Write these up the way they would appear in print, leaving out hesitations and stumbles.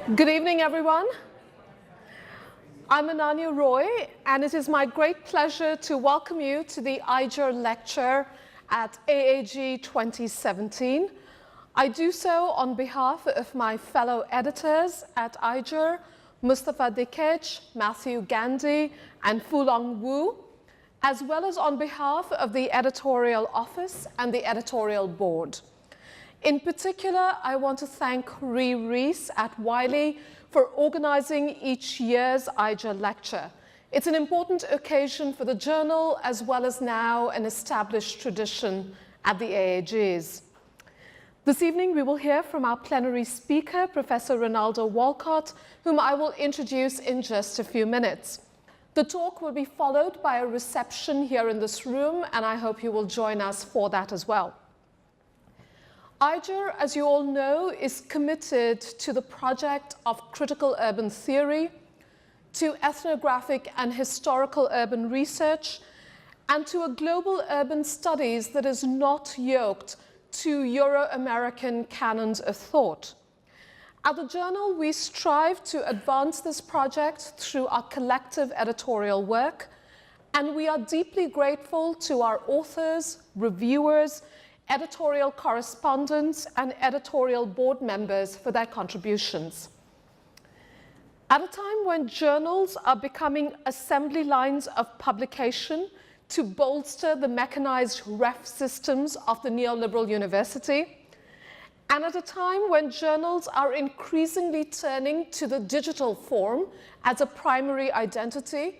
Good evening, everyone. I'm Ananya Roy, and it is my great pleasure to welcome you to the Ijurr lecture at AAG 2017. I do so on behalf of my fellow editors at Ijurr, Mustafa Dikej, Matthew Gandhi, and Fulong Wu, as well as on behalf of the editorial office and the editorial board. In particular, I want to thank Ree Rees at Wiley for organizing each year's Ijurr lecture. It's an important occasion for the journal, as well as now an established tradition at the AAGs. This evening, we will hear from our plenary speaker, Professor Ronaldo Walcott, whom I will introduce in just a few minutes. The talk will be followed by a reception here in this room, and I hope you will join us for that as well. Ijurr, as you all know, is committed to the project of critical urban theory, to ethnographic and historical urban research, and to a global urban studies that is not yoked to Euro-American canons of thought. At the journal, we strive to advance this project through our collective editorial work, and we are deeply grateful to our authors, reviewers, editorial correspondents, and editorial board members for their contributions. At a time when journals are becoming assembly lines of publication to bolster the mechanized ref systems of the neoliberal university, and at a time when journals are increasingly turning to the digital form as a primary identity,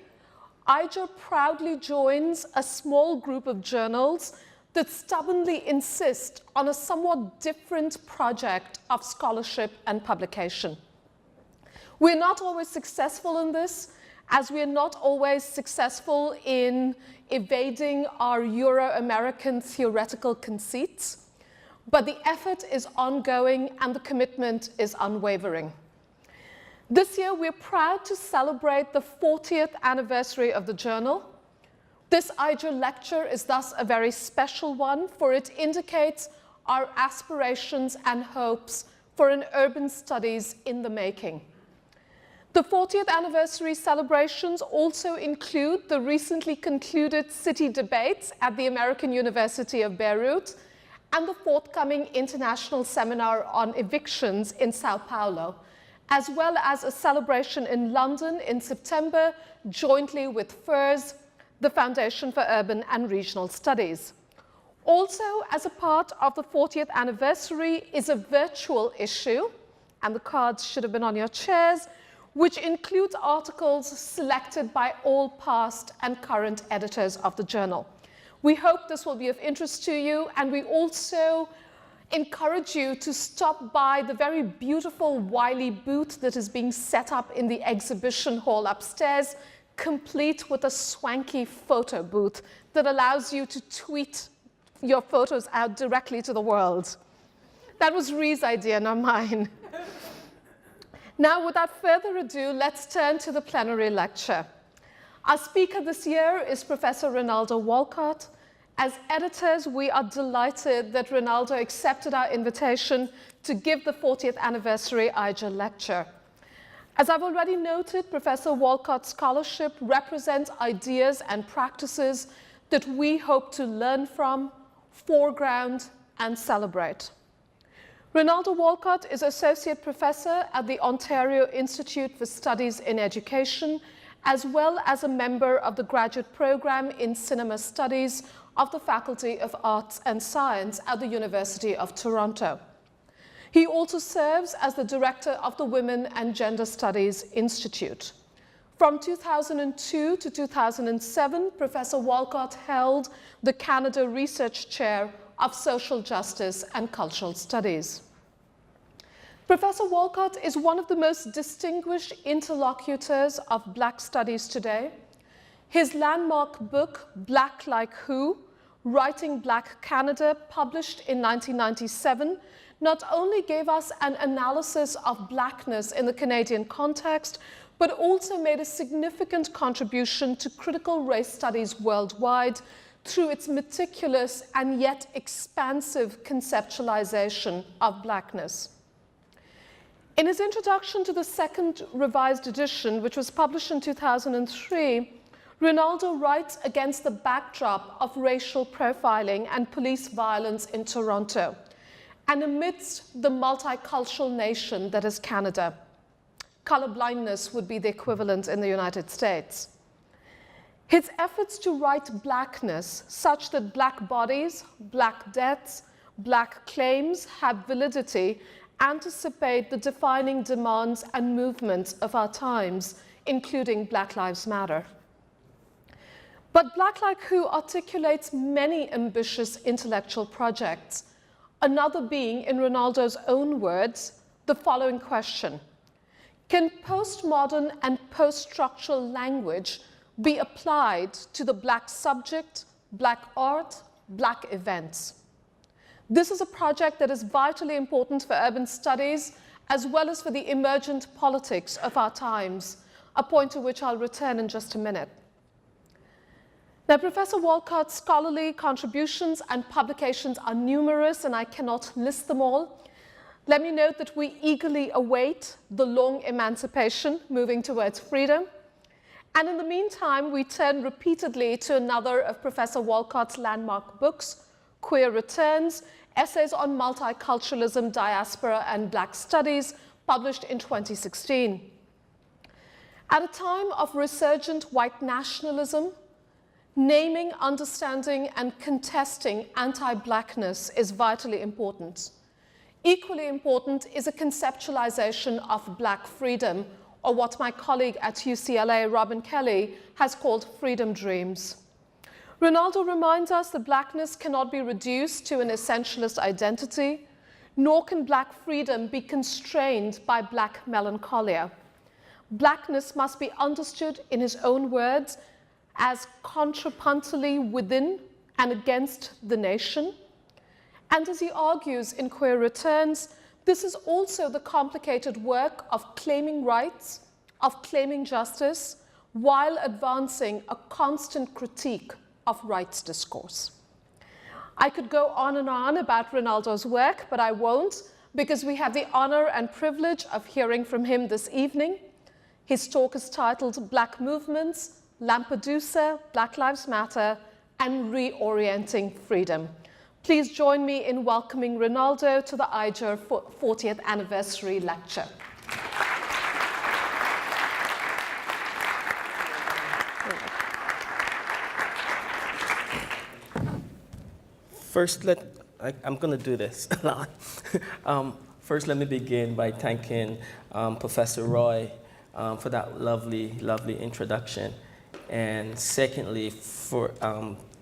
Ijurr proudly joins a small group of journals that stubbornly insist on a somewhat different project of scholarship and publication. We're not always successful in this, as we are not always successful in evading our Euro-American theoretical conceits, but the effort is ongoing and the commitment is unwavering. This year, we're proud to celebrate the 40th anniversary of the journal. This Ijurr lecture is thus a very special one, for it indicates our aspirations and hopes for an urban studies in the making. The 40th anniversary celebrations also include the recently concluded city debates at the American University of Beirut and the forthcoming international seminar on evictions in Sao Paulo, as well as a celebration in London in September, jointly with FURS, the Foundation for Urban and Regional Studies. Also, as a part of the 40th anniversary is a virtual issue, and the cards should have been on your chairs, which includes articles selected by all past and current editors of the journal. We hope this will be of interest to you, and we also encourage you to stop by the very beautiful Wiley booth that is being set up in the exhibition hall upstairs, complete with a swanky photo booth that allows you to tweet your photos out directly to the world. That was Ree's idea, not mine. Now, without further ado, let's turn to the plenary lecture. Our speaker this year is Professor Ronaldo Walcott. As editors, we are delighted that Ronaldo accepted our invitation to give the 40th anniversary Ijurr lecture. As I've already noted, Professor Walcott's scholarship represents ideas and practices that we hope to learn from, foreground, and celebrate. Ronaldo Walcott is Associate Professor at the Ontario Institute for Studies in Education, as well as a member of the graduate program in Cinema Studies of the Faculty of Arts and Science at the University of Toronto. He also serves as the director of the Women and Gender Studies Institute. From 2002 to 2007, Professor Walcott held the Canada Research Chair of Social Justice and Cultural Studies. Professor Walcott is one of the most distinguished interlocutors of Black studies today. His landmark book, Black Like Who? Writing Black Canada, published in 1997, not only gave us an analysis of Blackness in the Canadian context, but also made a significant contribution to critical race studies worldwide through its meticulous and yet expansive conceptualization of Blackness. In his introduction to the second revised edition, which was published in 2003, Ronaldo writes against the backdrop of racial profiling and police violence in Toronto, and amidst the multicultural nation that is Canada. Colorblindness would be the equivalent in the United States. His efforts to write blackness such that black bodies, black deaths, black claims have validity anticipate the defining demands and movements of our times, including Black Lives Matter. But Black Like Who articulates many ambitious intellectual projects, another being, in Ronaldo's own words, the following question: can postmodern and post-structural language be applied to the Black subject, Black art, Black events? This is a project that is vitally important for urban studies, as well as for the emergent politics of our times, a point to which I'll return in just a minute. Now, Professor Walcott's scholarly contributions and publications are numerous, and I cannot list them all. Let me note that we eagerly await the long emancipation, moving towards freedom. And in the meantime, we turn repeatedly to another of Professor Walcott's landmark books, Queer Returns, Essays on Multiculturalism, Diaspora, and Black Studies, published in 2016. At a time of resurgent white nationalism, naming, understanding, and contesting anti-Blackness is vitally important. Equally important is a conceptualization of Black freedom, or what my colleague at UCLA, Robin Kelly, has called freedom dreams. Ronaldo reminds us that Blackness cannot be reduced to an essentialist identity, nor can Black freedom be constrained by Black melancholia. Blackness must be understood, in his own words, as contrapuntally within and against the nation. And as he argues in Queer Returns, this is also the complicated work of claiming rights, of claiming justice, while advancing a constant critique of rights discourse. I could go on and on about Ronaldo's work, but I won't, because we have the honor and privilege of hearing from him this evening. His talk is titled Black Movements, Lampedusa, Black Lives Matter, and Reorienting Freedom. Please join me in welcoming Ronaldo to the Ijurr 40th Anniversary Lecture. First, I'm going to do this a lot. First, let me begin by thanking Professor Roy for that lovely, lovely introduction. And secondly,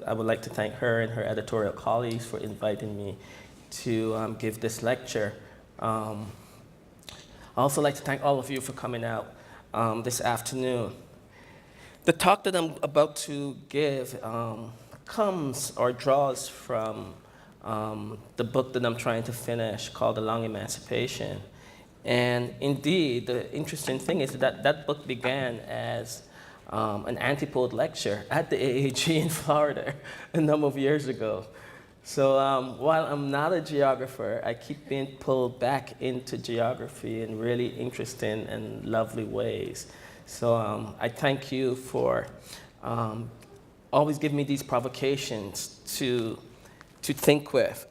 I would like to thank her and her editorial colleagues for inviting me to give this lecture. I'd also like to thank all of you for coming out this afternoon. The talk that I'm about to give comes or draws from the book that I'm trying to finish called The Long Emancipation. And indeed, the interesting thing is that that book began as an antipode lecture at the AAG in Florida a number of years ago. So while I'm not a geographer, I keep being pulled back into geography in really interesting and lovely ways. So I thank you for always giving me these provocations to think with.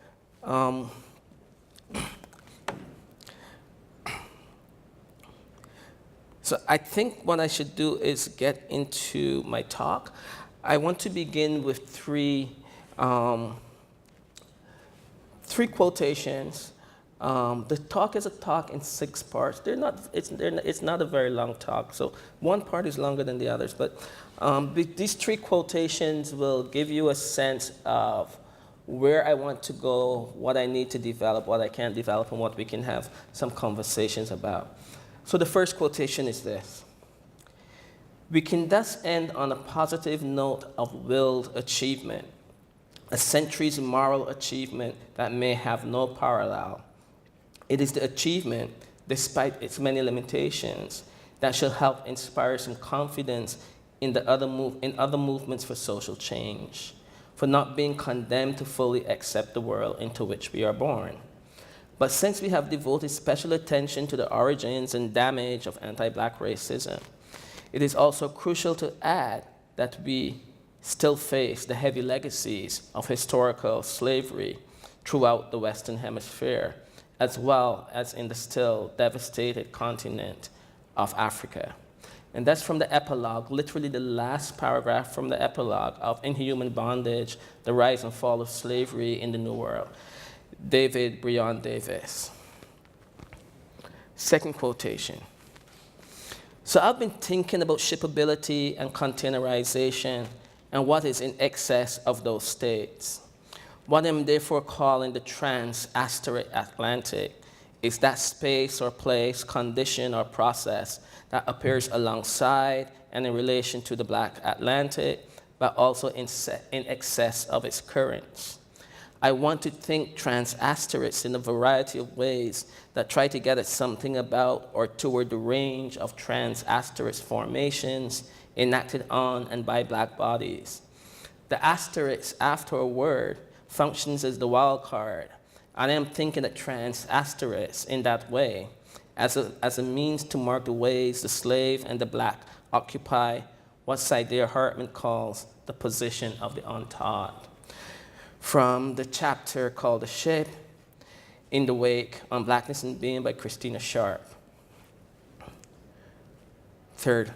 So I think what I should do is get into my talk. I want to begin with three quotations. The talk is a talk in 6 parts. It's not a very long talk, so one part is longer than the others. But these 3 quotations will give you a sense of where I want to go, what I need to develop, what I can't develop, and what we can have some conversations about. So the first quotation is this: "We can thus end on a positive note of willed achievement, a century's moral achievement that may have no parallel. It is the achievement, despite its many limitations, that shall help inspire some confidence in other movements for social change, for not being condemned to fully accept the world into which we are born. But since we have devoted special attention to the origins and damage of anti-black racism, it is also crucial to add that we still face the heavy legacies of historical slavery throughout the Western Hemisphere, as well as in the still devastated continent of Africa. And that's from the epilogue, literally the last paragraph from the epilogue of Inhuman Bondage, The Rise and Fall of Slavery in the New World. David Breon Davis. Second quotation. So I've been thinking about shippability and containerization and what is in excess of those states. What I'm therefore calling the trans-Atlantic is that space or place, condition or process that appears alongside and in relation to the Black Atlantic, but also in excess of its currents. I want to think trans-asterisk in a variety of ways that try to get at something about or toward the range of trans-asterisk formations enacted on and by Black bodies. The asterisk after a word functions as the wild card, and I am thinking of trans-asterisk in that way, as a means to mark the ways the slave and the Black occupy what Saidiya Hartman calls the position of the untaught. From the chapter called The Ship, In the Wake on Blackness and Being by Christina Sharp. Third,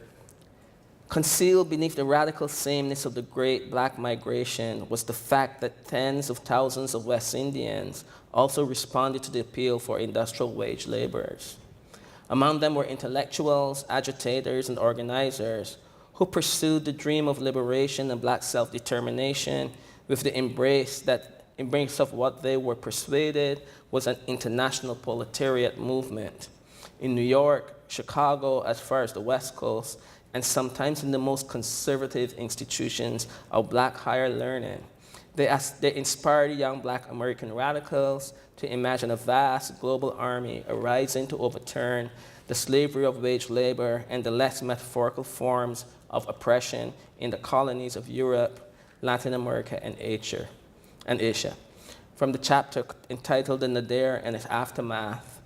concealed beneath the radical sameness of the great Black migration was the fact that tens of thousands of West Indians also responded to the appeal for industrial wage laborers. Among them were intellectuals, agitators, and organizers who pursued the dream of liberation and Black self-determination with the embrace of what they were persuaded was an international proletariat movement. In New York, Chicago, as far as the West Coast, and sometimes in the most conservative institutions of Black higher learning, they inspired young Black American radicals to imagine a vast global army arising to overturn the slavery of wage labor and the less metaphorical forms of oppression in the colonies of Europe, Latin America, and Asia. From the chapter entitled The Nadir and Its Aftermath,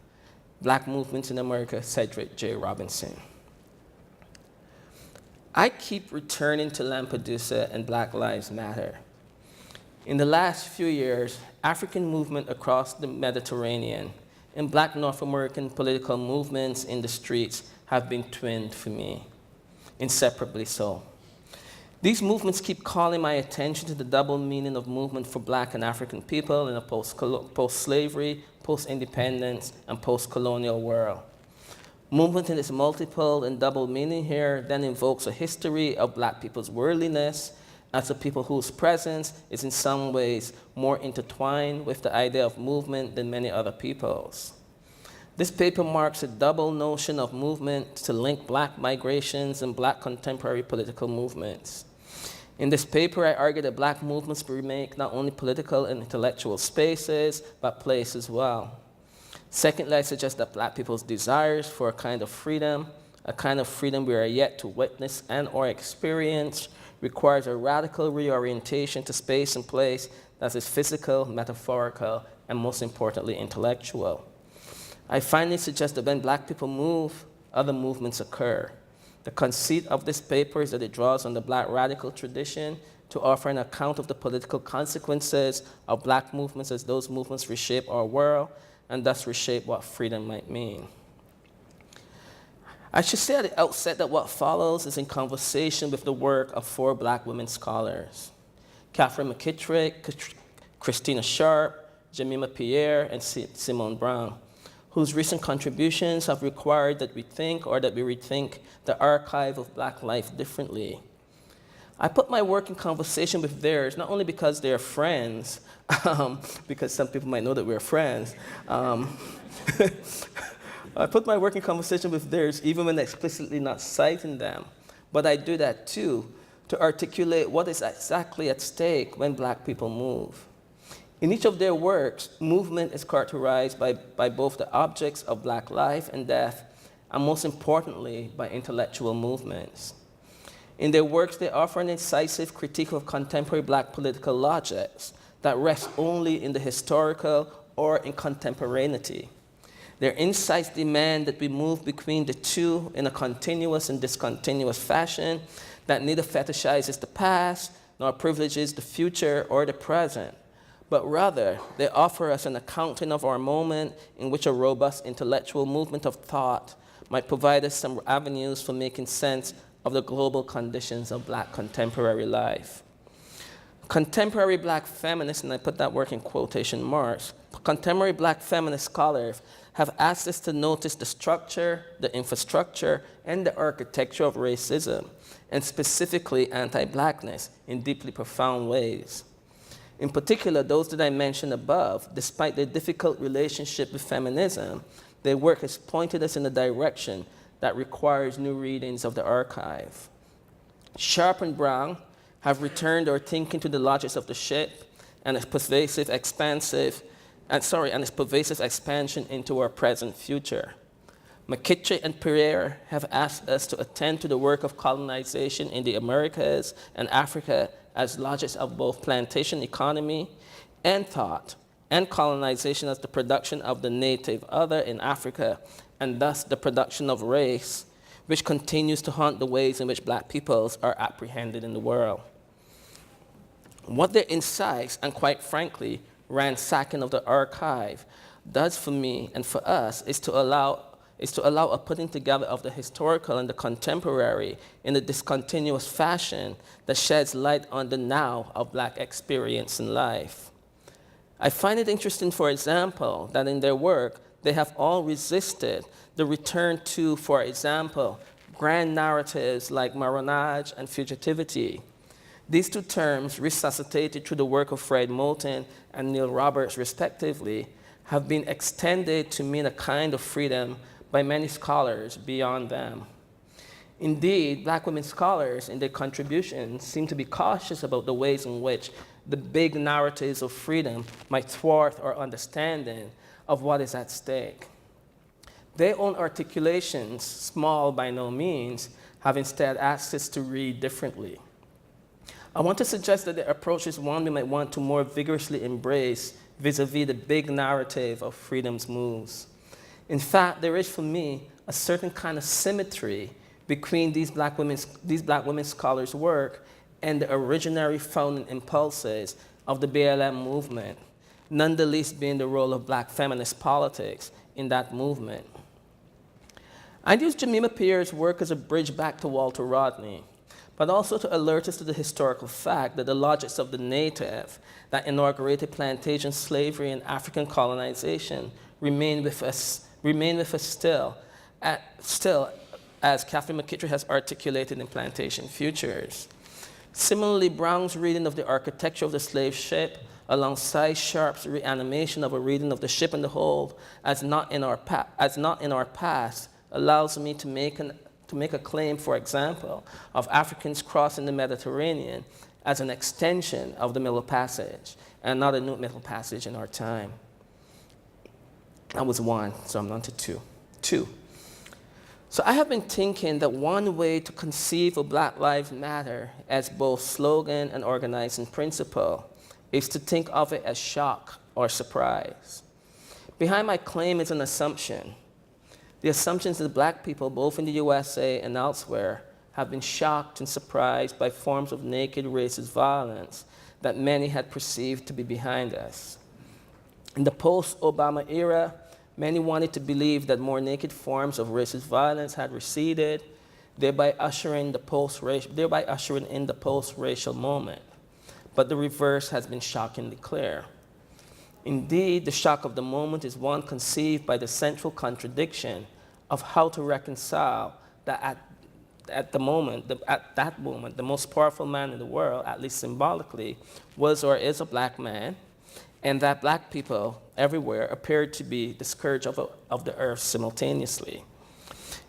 Black Movements in America, Cedric J. Robinson. I keep returning to Lampedusa and Black Lives Matter. In the last few years, African movement across the Mediterranean and Black North American political movements in the streets have been twinned for me, inseparably so. These movements keep calling my attention to the double meaning of movement for Black and African people in a post-slavery, post-independence, and post-colonial world. Movement in its multiple and double meaning here then invokes a history of Black people's worldliness as a people whose presence is in some ways more intertwined with the idea of movement than many other peoples. This paper marks a double notion of movement to link Black migrations and Black contemporary political movements. In this paper, I argue that Black movements remake not only political and intellectual spaces, but place as well. Secondly, I suggest that Black people's desires for a kind of freedom we are yet to witness and or experience, requires a radical reorientation to space and place that is physical, metaphorical, and most importantly, intellectual. I finally suggest that when Black people move, other movements occur. The conceit of this paper is that it draws on the Black radical tradition to offer an account of the political consequences of Black movements as those movements reshape our world and thus reshape what freedom might mean. I should say at the outset that what follows is in conversation with the work of 4 Black women scholars, Catherine McKittrick, Christina Sharp, Jemima Pierre, and Simone Brown, whose recent contributions have required that we think or that we rethink the archive of Black life differently. I put my work in conversation with theirs, not only because they're friends, because some people might know that we're friends. I put my work in conversation with theirs even when explicitly not citing them, but I do that too to articulate what is exactly at stake when Black people move. In each of their works, movement is characterized by both the objects of Black life and death, and most importantly, by intellectual movements. In their works, they offer an incisive critique of contemporary Black political logics that rest only in the historical or in contemporaneity. Their insights demand that we move between the two in a continuous and discontinuous fashion that neither fetishizes the past nor privileges the future or the present, but rather they offer us an accounting of our moment in which a robust intellectual movement of thought might provide us some avenues for making sense of the global conditions of Black contemporary life. Contemporary Black feminists, and I put that word in quotation marks, contemporary Black feminist scholars have asked us to notice the structure, the infrastructure, and the architecture of racism, and specifically anti-Blackness, in deeply profound ways. In particular, those that I mentioned above, despite their difficult relationship with feminism, their work has pointed us in a direction that requires new readings of the archive. Sharp and Brown have returned our thinking to the logics of the ship and its pervasive expansion into our present future. McKittrick and Pereira have asked us to attend to the work of colonization in the Americas and Africa as logics of both plantation economy and thought, and colonization as the production of the native other in Africa, and thus the production of race, which continues to haunt the ways in which Black peoples are apprehended in the world. What their insights, and quite frankly, ransacking of the archive does for me and for us is to allow a putting together of the historical and the contemporary in a discontinuous fashion that sheds light on the now of Black experience in life. I find it interesting, for example, that in their work, they have all resisted the return to, for example, grand narratives like marronage and fugitivity. These two terms, resuscitated through the work of Fred Moulton and Neil Roberts, respectively, have been extended to mean a kind of freedom by many scholars beyond them. Indeed, Black women scholars in their contributions seem to be cautious about the ways in which the big narratives of freedom might thwart our understanding of what is at stake. Their own articulations, small by no means, have instead asked us to read differently. I want to suggest that the approach is one we might want to more vigorously embrace vis-a-vis the big narrative of freedom's moves. In fact, there is for me a certain kind of symmetry between these Black women scholars' work and the originary founding impulses of the BLM movement, none the least being the role of Black feminist politics in that movement. I use Jemima Pierre's work as a bridge back to Walter Rodney, but also to alert us to the historical fact that the logics of the native that inaugurated plantation slavery and African colonization remain with us still, as Catherine McKittrick has articulated in Plantation Futures. Similarly, Brown's reading of the architecture of the slave ship, alongside Sharp's reanimation of a reading of the ship and the hold as not in our past, allows me to make a claim, for example, of Africans crossing the Mediterranean as an extension of the Middle Passage, and not a new Middle Passage in our time. That was one, so I'm on to two. So I have been thinking that one way to conceive of Black Lives Matter as both slogan and organizing principle is to think of it as shock or surprise. Behind my claim is an assumption. The assumption is that Black people, both in the USA and elsewhere, have been shocked and surprised by forms of naked racist violence that many had perceived to be behind us. In the post-Obama era, many wanted to believe that more naked forms of racist violence had receded, thereby ushering in the post-racial moment. But the reverse has been shockingly clear. Indeed, the shock of the moment is one conceived by the central contradiction of how to reconcile that at that moment, the most powerful man in the world, at least symbolically, was or is a Black man, and that Black people everywhere appeared to be the scourge of the earth simultaneously.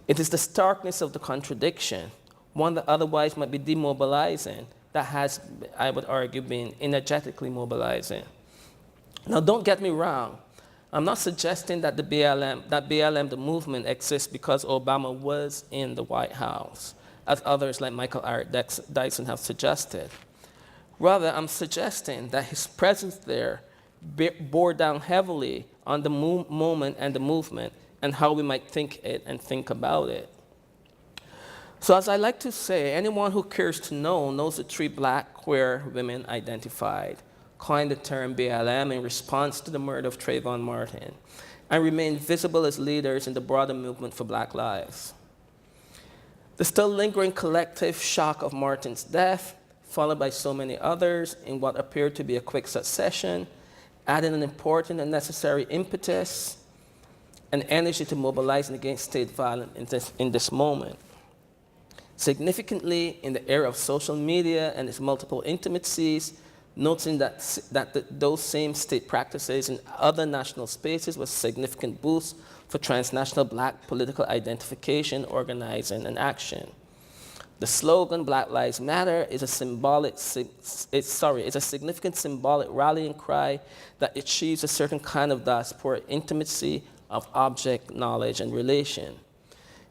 It is the starkness of the contradiction, one that otherwise might be demobilizing, that has, I would argue, been energetically mobilizing. Now, don't get me wrong. I'm not suggesting that the BLM, the movement, exists because Obama was in the White House, as others like Michael R. Dyson have suggested. Rather, I'm suggesting that his presence there bore down heavily on the moment and the movement and how we might think it and think about it. So as I like to say, anyone who cares to know knows the three black queer women identified, coined the term BLM in response to the murder of Trayvon Martin, and remained visible as leaders in the broader movement for Black lives. The still lingering collective shock of Martin's death, followed by so many others in what appeared to be a quick succession, added an important and necessary impetus and energy to mobilizing against state violence in this moment. Significantly, in the era of social media and its multiple intimacies, noting that those same state practices in other national spaces was a significant boost for transnational Black political identification, organizing, and action. The slogan Black Lives Matter is a significant symbolic rallying cry that achieves a certain kind of diasporic intimacy of object, knowledge, and relation.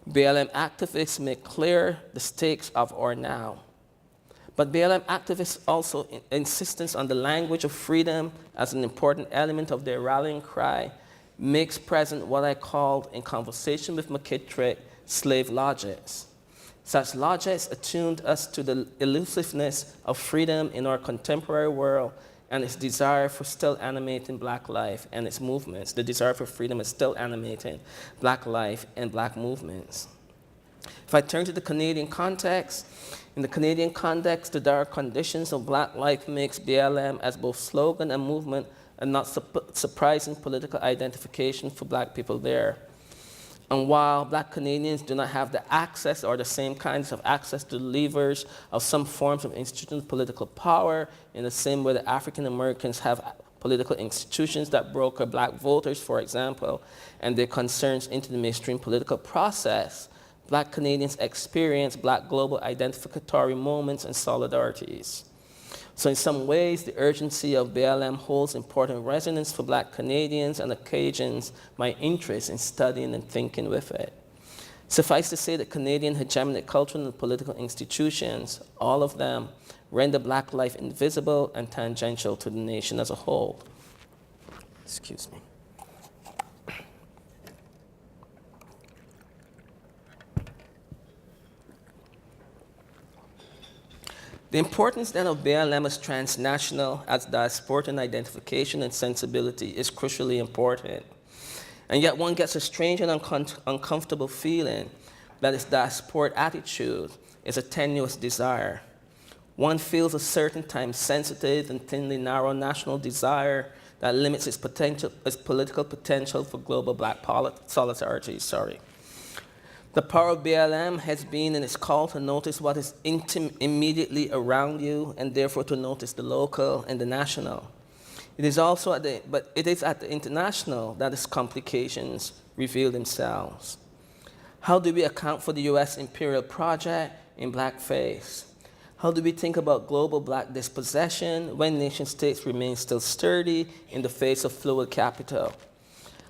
BLM activists make clear the stakes of our now. But BLM activists also insistence on the language of freedom as an important element of their rallying cry makes present what I called, in conversation with McKittrick, slave logics. Such logics attuned us to the elusiveness of freedom in our contemporary world and its desire for still animating Black life and its movements. The desire for freedom is still animating Black life and Black movements. If I turn to the Canadian context, in the Canadian context, the dire conditions of Black life makes BLM as both slogan and movement a not surprising political identification for Black people there. And while Black Canadians do not have the access or the same kinds of access to the levers of some forms of institutional political power in the same way that African Americans have political institutions that broker Black voters, for example, and their concerns into the mainstream political process, Black Canadians experience Black global identificatory moments and solidarities. So in some ways, the urgency of BLM holds important resonance for Black Canadians and occasions my interest in studying and thinking with it. Suffice to say that Canadian hegemonic cultural and political institutions, all of them, render Black life invisible and tangential to the nation as a whole. Excuse me. The importance then of BLM as transnational, as diasporic identification and sensibility is crucially important. And yet one gets a strange and uncomfortable feeling that its diasporic attitude is a tenuous desire. One feels a certain time-sensitive and thinly narrow national desire that limits its political potential for global Black solidarity. The power of BLM has been in its call to notice what is immediately around you and therefore to notice the local and the national. It is also at the international that its complications reveal themselves. How do we account for the US imperial project in blackface? How do we think about global Black dispossession when nation states remain still sturdy in the face of fluid capital?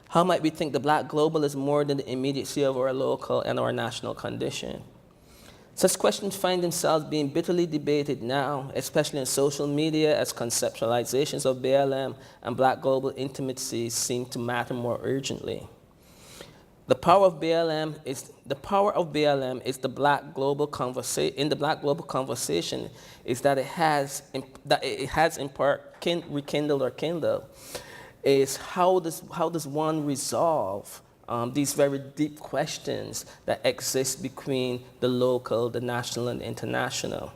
How might we think the Black global is more than the immediacy of our local and our national condition? Such questions find themselves being bitterly debated now, especially in social media, as conceptualizations of BLM and Black global intimacy seem to matter more urgently. The power of BLM is the Black global conversation is that it has in part rekindled or kindled. Is how does one resolve these very deep questions that exist between the local, the national, and the international?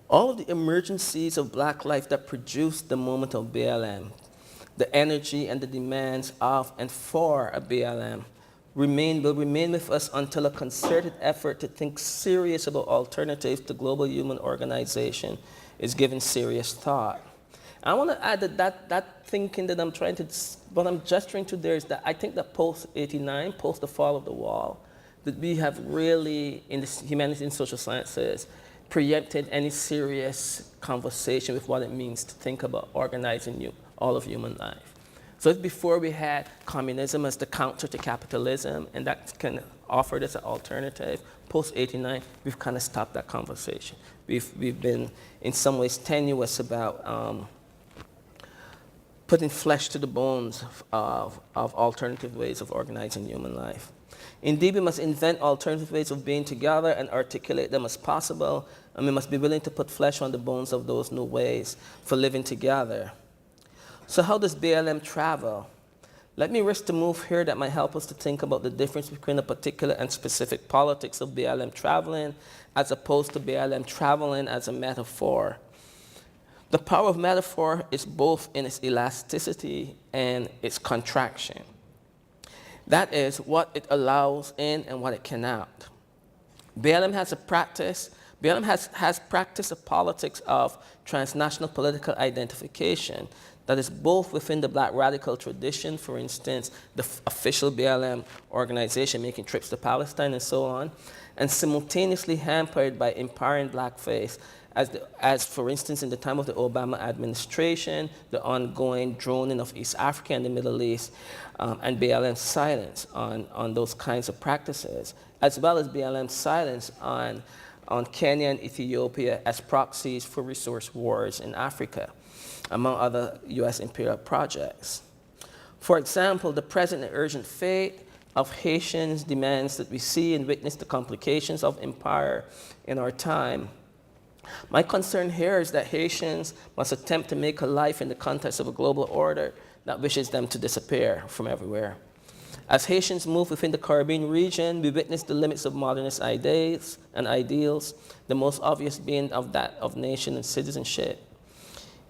All of the emergencies of Black life that produced the moment of BLM, the energy and the demands of and for a BLM, will remain with us until a concerted effort to think serious about alternatives to global human organization is given serious thought. I want to add that thinking that what I'm gesturing to there is that I think that post-'89, post the fall of the wall, that we have really, in the humanities and social sciences, preempted any serious conversation with what it means to think about organizing all of human life. So it's before we had communism as the counter to capitalism, and that kind of offered us an alternative. Post-'89, we've kind of stopped that conversation. We've been, in some ways, tenuous about putting flesh to the bones of alternative ways of organizing human life. Indeed, we must invent alternative ways of being together and articulate them as possible, and we must be willing to put flesh on the bones of those new ways for living together. So how does BLM travel? Let me risk the move here that might help us to think about the difference between a particular and specific politics of BLM traveling as opposed to BLM traveling as a metaphor. The power of metaphor is both in its elasticity and its contraction. That is what it allows in and what it cannot. BLM has practiced a politics of transnational political identification that is both within the Black radical tradition, for instance, the official BLM organization making trips to Palestine and so on, and simultaneously hampered by empowering blackface, as for instance in the time of the Obama administration, the ongoing droning of East Africa and the Middle East, and BLM's silence on those kinds of practices, as well as BLM's silence on Kenya and Ethiopia as proxies for resource wars in Africa, among other US imperial projects. For example, the present and urgent fate of Haitians demands that we see and witness the complications of empire in our time. My concern here is that Haitians must attempt to make a life in the context of a global order that wishes them to disappear from everywhere. As Haitians move within the Caribbean region, we witness the limits of modernist ideas and ideals, the most obvious being of that of nation and citizenship.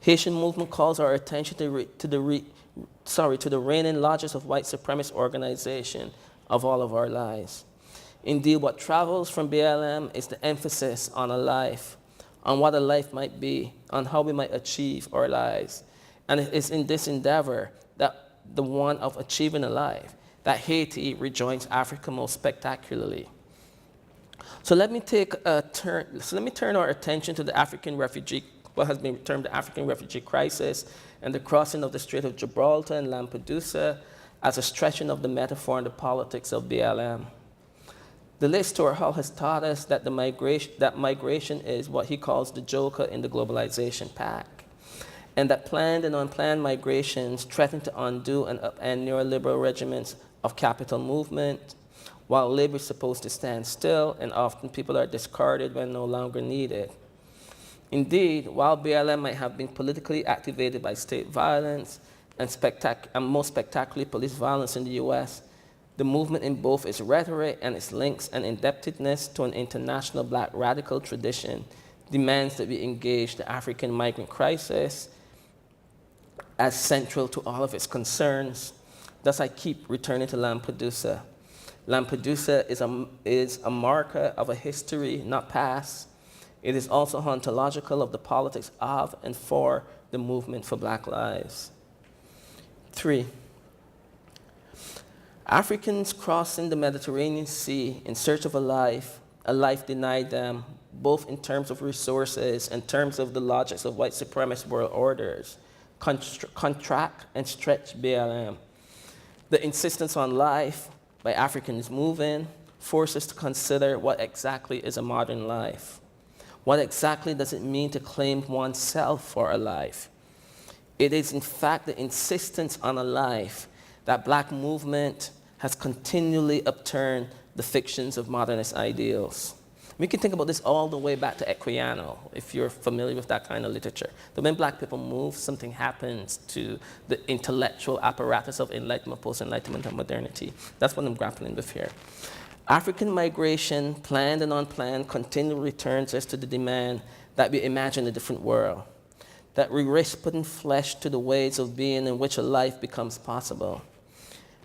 Haitian movement calls our attention to the reigning logics of white supremacist organization of all of our lives. Indeed, what travels from BLM is the emphasis on a life, on what a life might be, on how we might achieve our lives. And it is in this endeavor, that the one of achieving a life, that Haiti rejoins Africa most spectacularly. So let me turn our attention to the African refugee, what has been termed the African refugee crisis, and the crossing of the Strait of Gibraltar and Lampedusa as a stretching of the metaphor and the politics of BLM. The late Stuart Hall has taught us that migration is what he calls the joker in the globalization pack, and that planned and unplanned migrations threaten to undo and upend neoliberal regimens of capital movement, while labor is supposed to stand still, and often people are discarded when no longer needed. Indeed, while BLM might have been politically activated by state violence and most spectacularly police violence in the US, the movement in both its rhetoric and its links and indebtedness to an international Black radical tradition demands that we engage the African migrant crisis as central to all of its concerns. Thus, I keep returning to Lampedusa. Lampedusa is a marker of a history, not past. It is also ontological of the politics of and for the movement for Black lives. 3. Africans crossing the Mediterranean Sea in search of a life denied them, both in terms of resources and terms of the logics of white supremacist world orders, contract and stretch BLM. The insistence on life by Africans moving forces us to consider what exactly is a modern life. What exactly does it mean to claim oneself for a life? It is, in fact, the insistence on a life that Black movement has continually upturned the fictions of modernist ideals. We can think about this all the way back to Equiano, if you're familiar with that kind of literature. That when Black people move, something happens to the intellectual apparatus of Enlightenment, post-Enlightenment, and modernity. That's what I'm grappling with here. African migration, planned and unplanned, continually returns us to the demand that we imagine a different world, that we risk putting flesh to the ways of being in which a life becomes possible.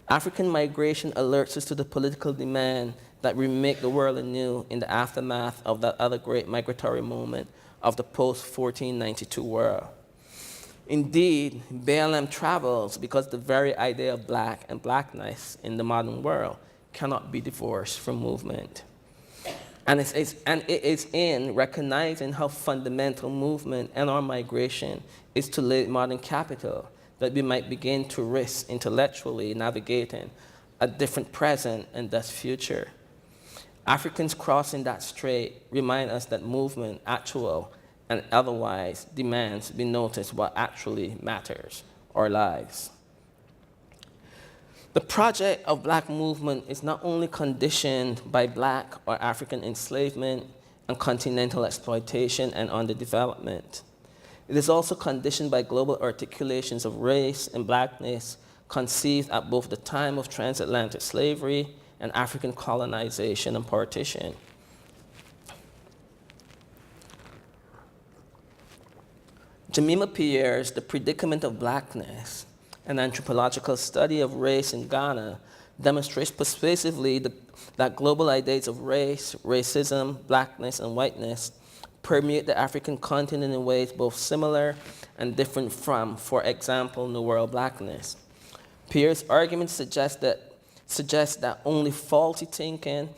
African migration alerts us to the political demand that we make the world anew in the aftermath of that other great migratory moment of the post-1492 world. Indeed, BLM travels because the very idea of Black and Blackness in the modern world cannot be divorced from movement. And it is in recognizing how fundamental movement and our migration is to late modern capital that we might begin to risk intellectually navigating a different present and thus future. Africans crossing that strait remind us that movement, actual and otherwise, demands we notice what actually matters, our lives. The project of Black movement is not only conditioned by Black or African enslavement and continental exploitation and underdevelopment. It is also conditioned by global articulations of race and Blackness conceived at both the time of transatlantic slavery and African colonization and partition. Jemima Pierre's The Predicament of Blackness, an anthropological study of race in Ghana, demonstrates persuasively that global ideas of race, racism, Blackness, and whiteness permeate the African continent in ways both similar and different from, for example, New World Blackness. Pierre's argument suggests that only faulty thinking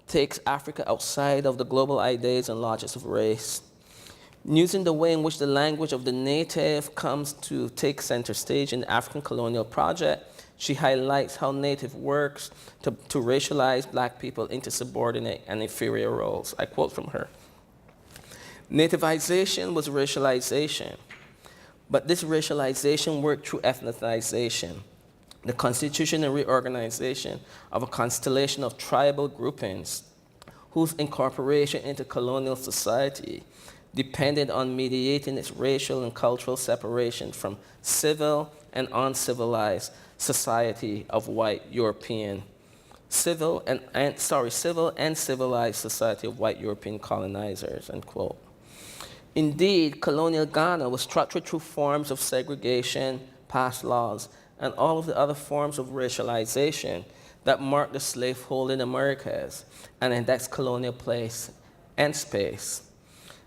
takes Africa outside of the global ideas and logics of race. Using the way in which the language of the native comes to take center stage in the African colonial project, she highlights how native works to racialize Black people into subordinate and inferior roles. I quote from her. Nativization was racialization, but this racialization worked through ethnicization, the constitution and reorganization of a constellation of tribal groupings whose incorporation into colonial society depended on mediating its racial and cultural separation from civil and uncivilized society of white European, civil and civilized society of white European colonizers, end quote. Indeed, colonial Ghana was structured through forms of segregation, past laws, and all of the other forms of racialization that marked the slaveholding Americas and indexed colonial place and space.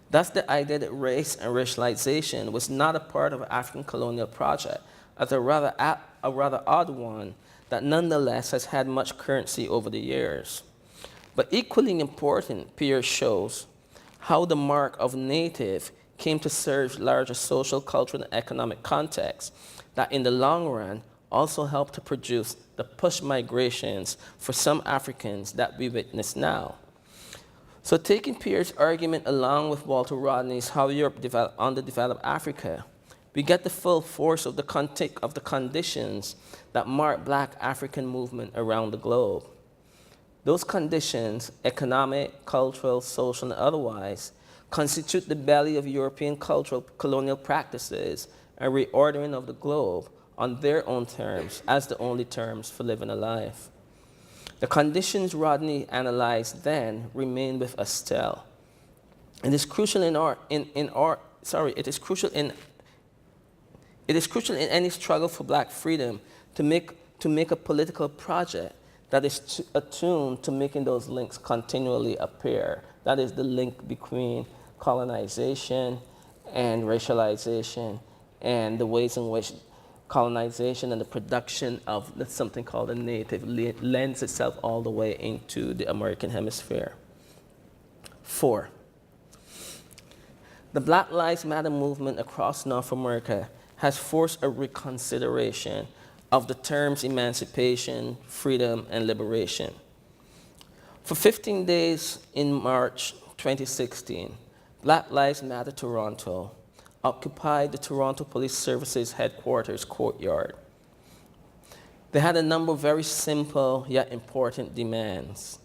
Thus, the idea that race and racialization was not a part of an African colonial project as a rather odd one that nonetheless has had much currency over the years. But equally important, Pierre shows how the mark of native came to serve larger social, cultural, and economic contexts that in the long run also helped to produce the push migrations for some Africans that we witness now. So taking Pierre's argument along with Walter Rodney's How Europe Underdeveloped Africa, we get the full force of the conditions that mark Black African movement around the globe. Those conditions, economic, cultural, social, and otherwise, constitute the belly of European cultural colonial practices and reordering of the globe on their own terms as the only terms for living a life. The conditions Rodney analyzed then remain with us still. It is crucial it is crucial in any struggle for Black freedom to make a political project that is attuned to making those links continually appear. That is the link between colonization and racialization and the ways in which colonization and the production of something called a native lends itself all the way into the American hemisphere. 4, the Black Lives Matter movement across North America has forced a reconsideration of the terms emancipation, freedom, and liberation. For 15 days in March 2016, Black Lives Matter Toronto occupied the Toronto Police Services headquarters courtyard. They had a number of very simple yet important demands.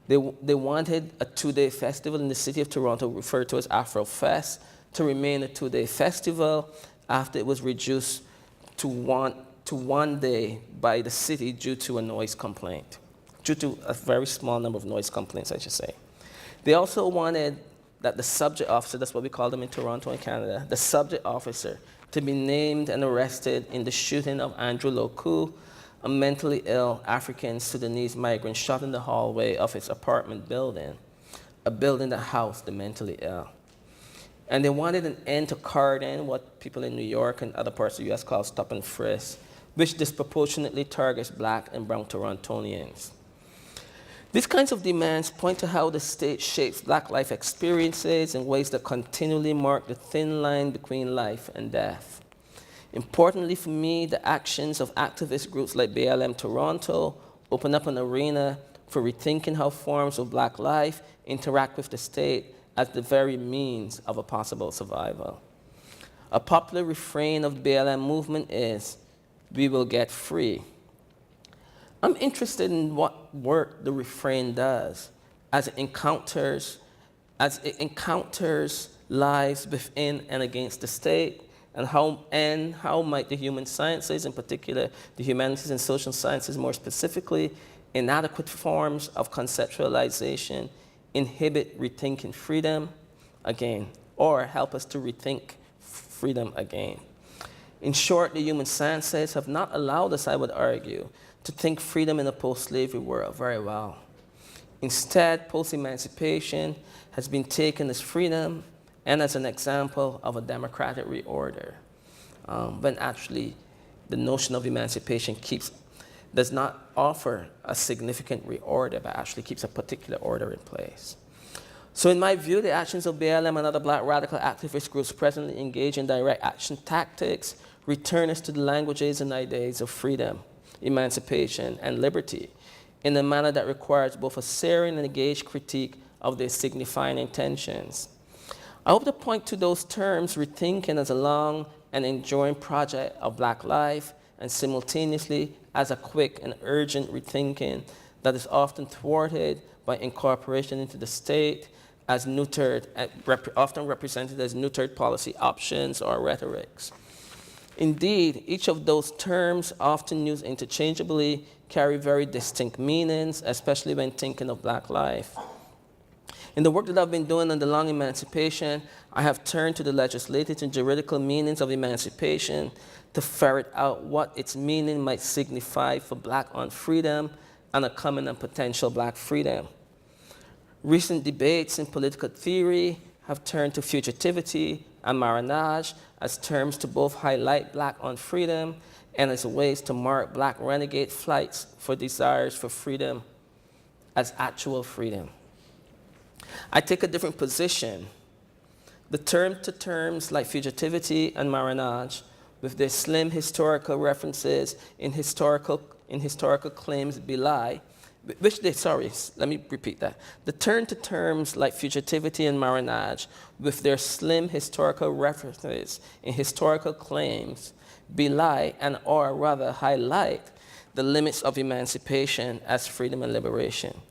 They wanted a 2-day festival in the city of Toronto, referred to as Afro Fest, to remain a 2-day festival after it was reduced to one day by the city due to a noise complaint, due to a very small number of noise complaints, I should say. They also wanted that the subject officer, that's what we call them in Toronto and Canada, the subject officer to be named and arrested in the shooting of Andrew Loku, a mentally ill African Sudanese migrant shot in the hallway of his apartment building, a building that housed the mentally ill. And they wanted an end to carding, what people in New York and other parts of the US call stop and frisk, which disproportionately targets Black and brown Torontonians. These kinds of demands point to how the state shapes Black life experiences in ways that continually mark the thin line between life and death. Importantly for me, the actions of activist groups like BLM Toronto open up an arena for rethinking how forms of Black life interact with the state as the very means of a possible survival. A popular refrain of the BLM movement is, "We will get free." I'm interested in what work the refrain does as it encounters lives within and against the state, and how might the human sciences, in particular the humanities and social sciences more specifically, inadequate forms of conceptualization inhibit rethinking freedom again, or help us to rethink freedom again. In short, the human sciences have not allowed us, I would argue, to think freedom in a post-slavery world very well. Instead, post-emancipation has been taken as freedom and as an example of a democratic reorder, when actually the notion of emancipation does not offer a significant reorder, but actually keeps a particular order in place. So in my view, the actions of BLM and other Black radical activist groups presently engage in direct action tactics return us to the languages and ideas of freedom, emancipation, and liberty in a manner that requires both a searing and engaged critique of their signifying intentions. I hope to point to those terms rethinking as a long and enduring project of Black life, and simultaneously as a quick and urgent rethinking that is often thwarted by incorporation into the state as neutered, often represented as neutered policy options or rhetorics. Indeed, each of those terms, often used interchangeably, carry very distinct meanings, especially when thinking of Black life. In the work that I've been doing on the long emancipation, I have turned to the legislative and juridical meanings of emancipation to ferret out what its meaning might signify for Black-owned freedom and a common and potential Black freedom. Recent debates in political theory have turned to fugitivity and marronage as terms to both highlight Black-owned freedom and as ways to mark Black renegade flights for desires for freedom as actual freedom. I take a different position. The terms like fugitivity and marronage, with their slim historical references in historical claims belie, let me repeat that. The terms like fugitivity and marronage, with their slim historical references in historical claims, belie and or rather highlight the limits of emancipation as freedom and liberation.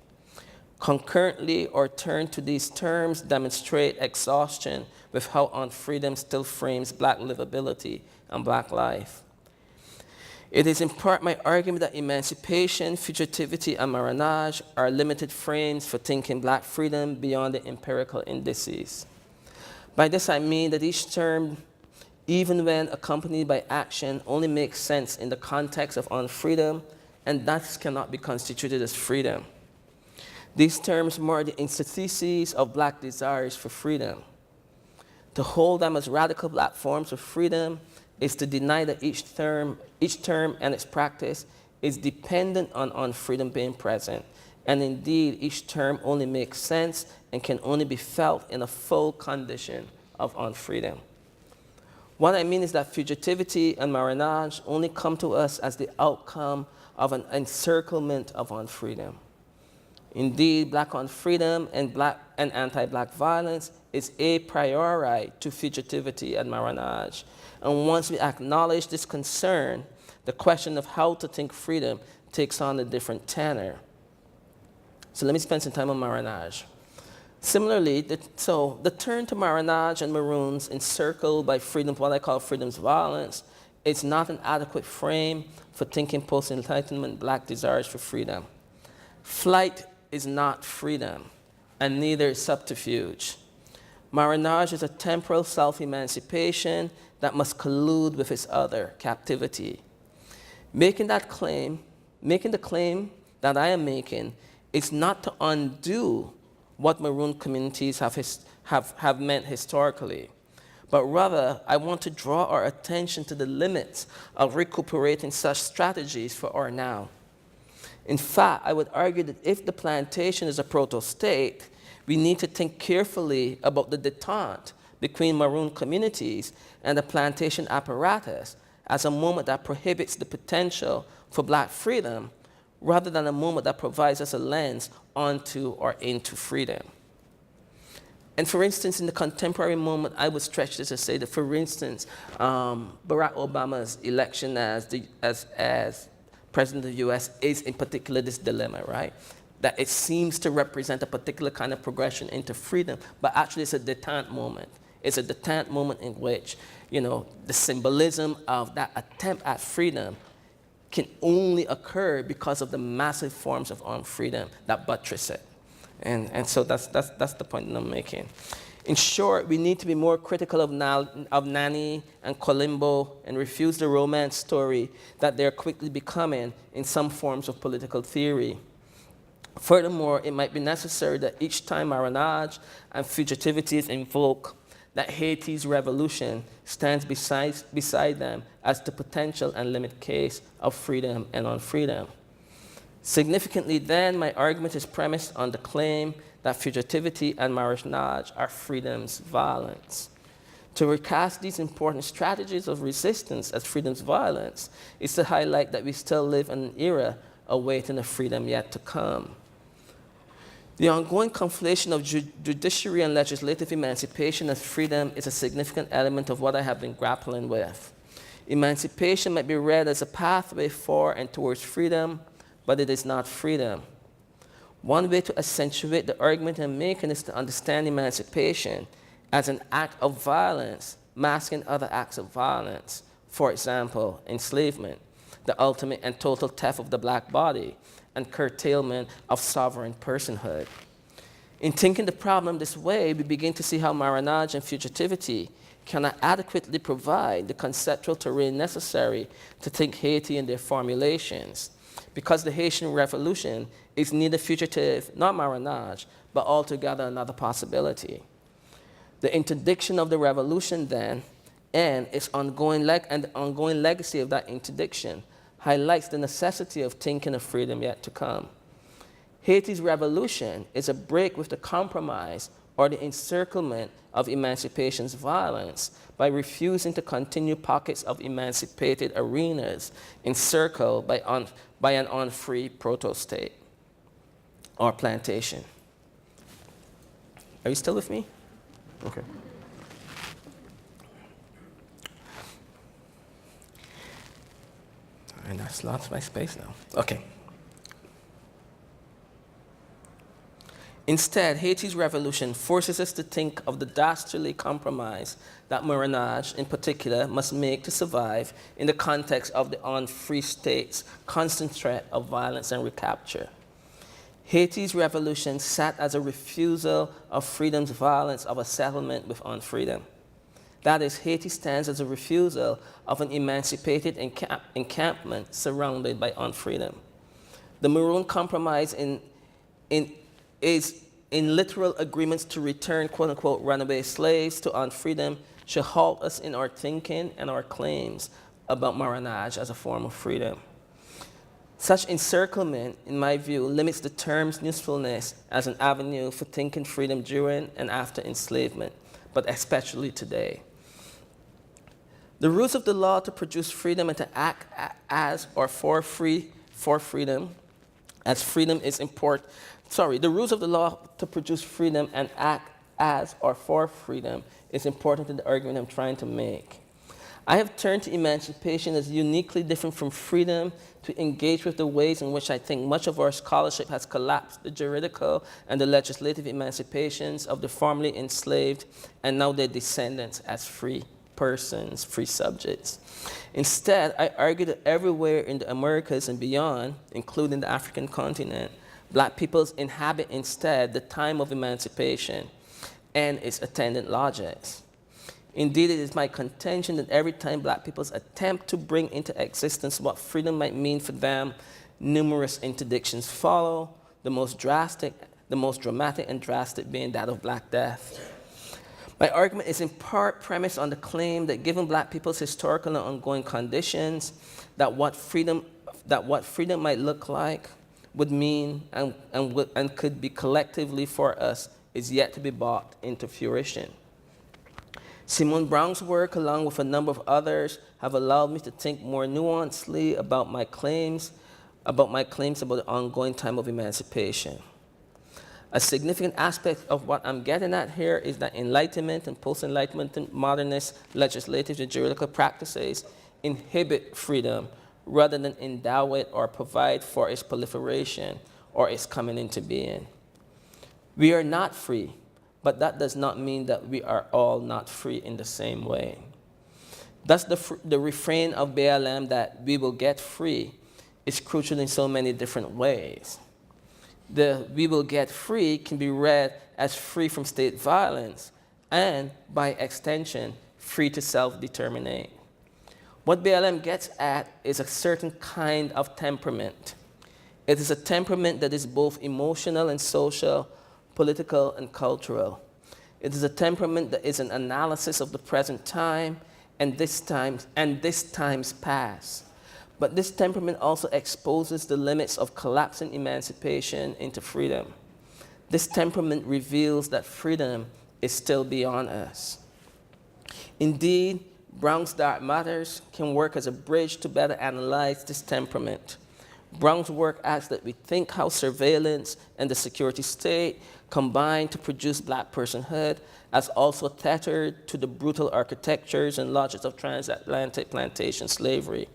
Concurrently, or turn to these terms demonstrate exhaustion with how unfreedom still frames Black livability and Black life. It is in part my argument that emancipation, fugitivity, and marronage are limited frames for thinking Black freedom beyond the empirical indices. By this I mean that each term, even when accompanied by action, only makes sense in the context of unfreedom, and thus cannot be constituted as freedom. These terms mark the antitheses of Black desires for freedom. To hold them as radical Black forms of freedom is to deny that each term and its practice is dependent on unfreedom being present. And indeed, each term only makes sense and can only be felt in a full condition of unfreedom. What I mean is that fugitivity and marronage only come to us as the outcome of an encirclement of unfreedom. Indeed, Black unfreedom and anti-Black violence is a priori to fugitivity and marronage. And once we acknowledge this concern, the question of how to think freedom takes on a different tenor. So let me spend some time on marronage. Similarly, the turn to marronage and maroons encircled by freedom, what I call freedom's violence, is not an adequate frame for thinking post-Enlightenment Black desires for freedom. Flight is not freedom, and neither is subterfuge. Marronage is a temporal self-emancipation that must collude with its other, captivity. Making the claim that I am making is not to undo what maroon communities have meant historically, but rather I want to draw our attention to the limits of recuperating such strategies for our now. In fact, I would argue that if the plantation is a proto-state, we need to think carefully about the detente between maroon communities and the plantation apparatus as a moment that prohibits the potential for black freedom, rather than a moment that provides us a lens onto or into freedom. And for instance, in the contemporary moment, I would stretch this to say that, for instance, Barack Obama's election as president of the US is in particular this dilemma, right? That it seems to represent a particular kind of progression into freedom, but actually it's a detente moment. It's a detente moment in which, the symbolism of that attempt at freedom can only occur because of the massive forms of armed freedom that buttress it. And so that's the point that I'm making. In short, we need to be more critical of Nani and Colombo and refuse the romance story that they're quickly becoming in some forms of political theory. Furthermore, it might be necessary that each time marronage and fugitivity is invoked, that Haiti's revolution stands beside them as the potential and limit case of freedom and unfreedom. Significantly then, my argument is premised on the claim that fugitivity and marronage are freedom's violence. To recast these important strategies of resistance as freedom's violence is to highlight that we still live in an era awaiting a freedom yet to come. The ongoing conflation of judiciary and legislative emancipation as freedom is a significant element of what I have been grappling with. Emancipation might be read as a pathway for and towards freedom, but it is not freedom. One way to accentuate the argument I'm making is to understand emancipation as an act of violence masking other acts of violence. For example, enslavement, the ultimate and total theft of the black body, and curtailment of sovereign personhood. In thinking the problem this way, we begin to see how marronage and fugitivity cannot adequately provide the conceptual terrain necessary to think Haiti in their formulations, because the Haitian Revolution is neither fugitive nor marronage, but altogether another possibility. The interdiction of the revolution then, and its ongoing legacy of that interdiction, highlights the necessity of thinking of freedom yet to come. Haiti's revolution is a break with the compromise or the encirclement of emancipation's violence by refusing to continue pockets of emancipated arenas encircled by an unfree proto-state or plantation. Are you still with me? Okay. And I've lost my space now. Okay. Instead, Haiti's revolution forces us to think of the dastardly compromise that marronage, in particular, must make to survive in the context of the unfree state's constant threat of violence and recapture. Haiti's revolution sat as a refusal of freedom's violence of a settlement with unfreedom. That is, Haiti stands as a refusal of an emancipated encampment surrounded by unfreedom. The Maroon Compromise is in literal agreements to return quote-unquote runaway slaves to unfreedom should halt us in our thinking and our claims about marronage as a form of freedom. Such encirclement, in my view, limits the term's usefulness as an avenue for thinking freedom during and after enslavement, but especially today. The rules of the law to produce freedom and to act as or for freedom, as freedom is important. The rules of the law to produce freedom and act as or for freedom is important to the argument I'm trying to make. I have turned to emancipation as uniquely different from freedom to engage with the ways in which I think much of our scholarship has collapsed the juridical and the legislative emancipations of the formerly enslaved and now their descendants as free persons, free subjects. Instead, I argue that everywhere in the Americas and beyond, including the African continent, black peoples inhabit instead the time of emancipation and its attendant logics. Indeed, it is my contention that every time black peoples attempt to bring into existence what freedom might mean for them, numerous interdictions follow, the most dramatic and drastic being that of Black Death. My argument is in part premised on the claim that given black people's historical and ongoing conditions, that what freedom might look like, would mean, and could be collectively for us is yet to be brought into fruition. Simone Brown's work, along with a number of others, have allowed me to think more nuancedly about my claims about the ongoing time of emancipation. A significant aspect of what I'm getting at here is that Enlightenment and post-Enlightenment modernist legislative and juridical practices inhibit freedom rather than endow it or provide for its proliferation or its coming into being. We are not free, but that does not mean that we are all not free in the same way. Thus, the refrain of BLM that we will get free is crucial in so many different ways. The "we will get free" can be read as free from state violence and, by extension, free to self-determinate. What BLM gets at is a certain kind of temperament. It is a temperament that is both emotional and social, political and cultural. It is a temperament that is an analysis of the present time and this time's past. But this temperament also exposes the limits of collapsing emancipation into freedom. This temperament reveals that freedom is still beyond us. Indeed, Brown's Dark Matters can work as a bridge to better analyze this temperament. Brown's work asks that we think how surveillance and the security state combine to produce black personhood as also tethered to the brutal architectures and logics of transatlantic plantation slavery.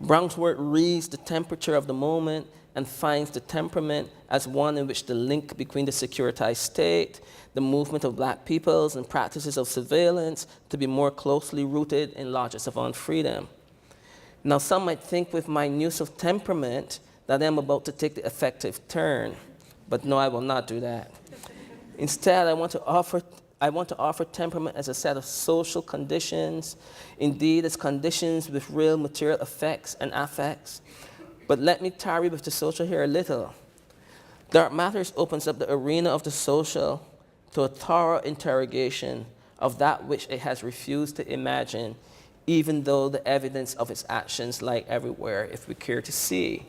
Brown's work reads the temperature of the moment and finds the temperament as one in which the link between the securitized state, the movement of black peoples, and practices of surveillance to be more closely rooted in logics of unfreedom. Now, some might think with my use of temperament that I'm about to take the effective turn, but no, I will not do that. Instead, I want to offer temperament as a set of social conditions, indeed as conditions with real material effects and affects. But let me tarry with the social here a little. Dark Matters opens up the arena of the social to a thorough interrogation of that which it has refused to imagine, even though the evidence of its actions lie everywhere if we care to see.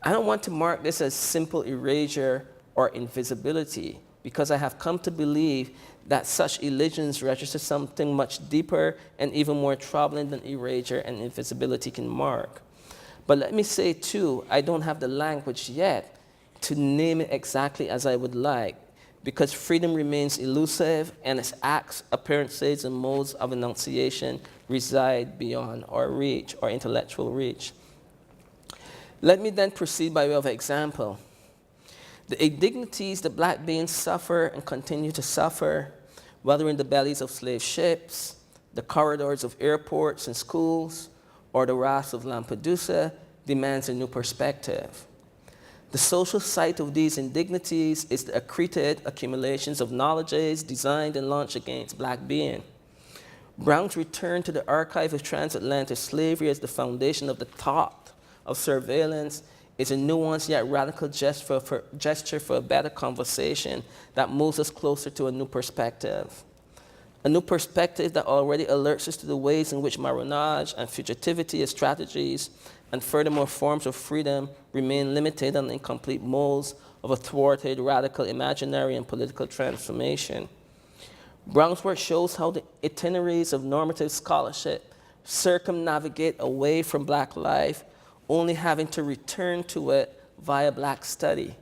I don't want to mark this as simple erasure or invisibility, because I have come to believe that such elisions register something much deeper and even more troubling than erasure and invisibility can mark. But let me say, too, I don't have the language yet to name it exactly as I would like, because freedom remains elusive and its acts, appearances, and modes of enunciation reside beyond our reach, our intellectual reach. Let me then proceed by way of example. The indignities that black beings suffer and continue to suffer, whether in the bellies of slave ships, the corridors of airports and schools, or the rafts of Lampedusa, demands a new perspective. The social site of these indignities is the accreted accumulations of knowledges designed and launched against black being. Brown's return to the archive of transatlantic slavery as the foundation of the thought of surveillance is a nuanced yet radical gesture for a better conversation that moves us closer to a new perspective. A new perspective that already alerts us to the ways in which marronage and fugitivity as strategies and furthermore forms of freedom remain limited and incomplete molds of a thwarted radical imaginary and political transformation. Brown's work shows how the itineraries of normative scholarship circumnavigate away from black life, only having to return to it via black study.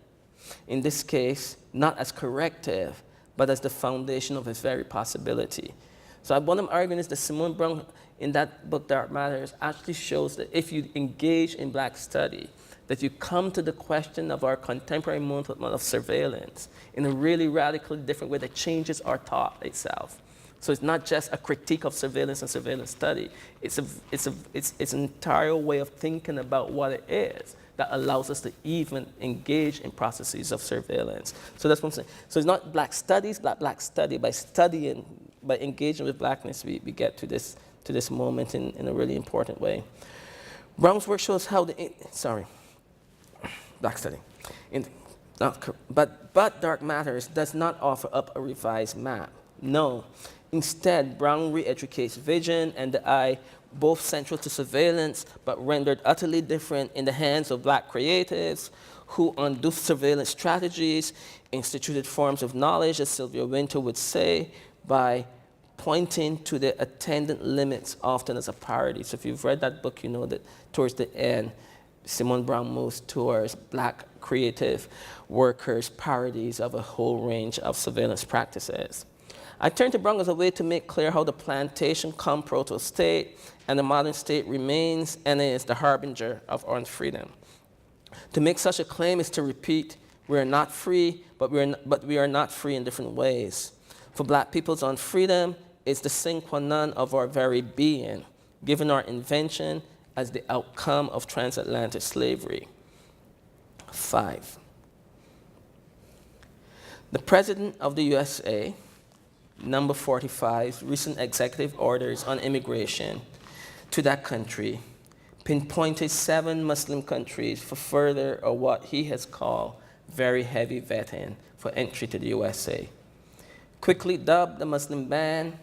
In this case, not as corrective, but as the foundation of its very possibility. So what I'm arguing is that Simone Brown, in that book, Dark Matters, actually shows that if you engage in black study, that you come to the question of our contemporary movement of surveillance in a really radically different way that changes our thought itself. So it's not just a critique of surveillance and surveillance study. It's an entire way of thinking about what it is that allows us to even engage in processes of surveillance. So that's what I'm saying. So it's not black studies, black study. By studying, by engaging with blackness, we get to this moment in a really important way. Brown's work shows how black study. But Dark Matters does not offer up a revised map. No. Instead, Brown re-educates vision and the eye, both central to surveillance, but rendered utterly different in the hands of black creatives who undo surveillance strategies, instituted forms of knowledge, as Sylvia Winter would say, by pointing to the attendant limits often as a parody. So if you've read that book, you know that towards the end, Simone Brown moves towards black creative workers' parodies of a whole range of surveillance practices. I turn to Brown as a way to make clear how the plantation come proto-state and the modern state remains and is the harbinger of our freedom. To make such a claim is to repeat, we are not free, but we are not free in different ways. For black people's unfreedom is the sine qua non of our very being, given our invention as the outcome of transatlantic slavery. 5. The President of the USA, number 45's recent executive orders on immigration to that country pinpointed 7 Muslim countries for further or what he has called very heavy vetting for entry to the USA. Quickly dubbed the Muslim ban,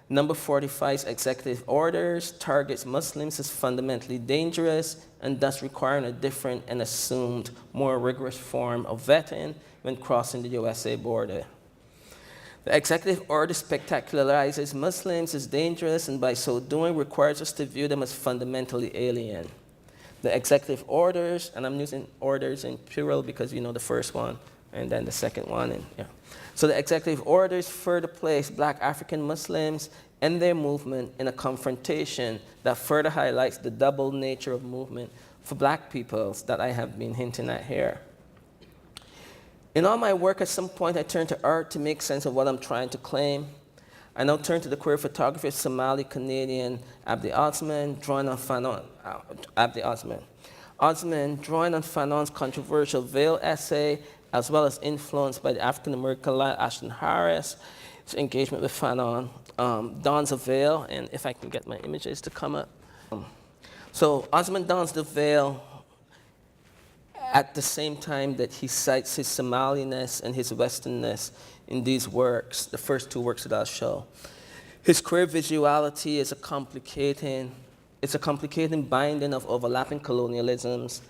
number 45's executive orders targets Muslims as fundamentally dangerous and thus requiring a different and assumed more rigorous form of vetting when crossing the USA border. The executive order spectacularizes Muslims as dangerous and by so doing requires us to view them as fundamentally alien. The executive orders, and I'm using orders in plural because you know the first one and then the second one. And, yeah. So the executive orders further place black African Muslims and their movement in a confrontation that further highlights the double nature of movement for black peoples that I have been hinting at here. In all my work, at some point I turn to art to make sense of what I'm trying to claim. I now turn to the queer photographer Somali-Canadian Abdi Osman, drawing on Fanon's controversial veil essay, as well as influenced by the African-American light Ashton Harris' engagement with Fanon, dons a veil, and if I can get my images to come up. So Osman dons the veil at the same time that he cites his Somaliness and his Westernness in these works, the first 2 works that I'll show. His queer visuality is a complicating binding of overlapping colonialisms,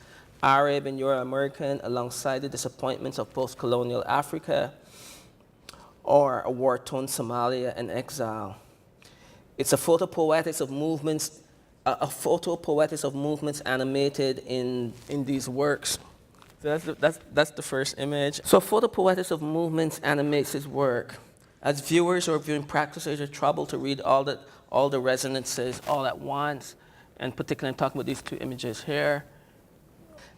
Arab and Euro-American, alongside the disappointments of post-colonial Africa, or a war-torn Somalia and exile. It's a photopoetics of movements, animated in these works. So that's the first image. So photopoetics of movements animates his work. As viewers or viewing practitioners are troubled to read all the resonances all at once, and particularly I'm talking about these 2 images here.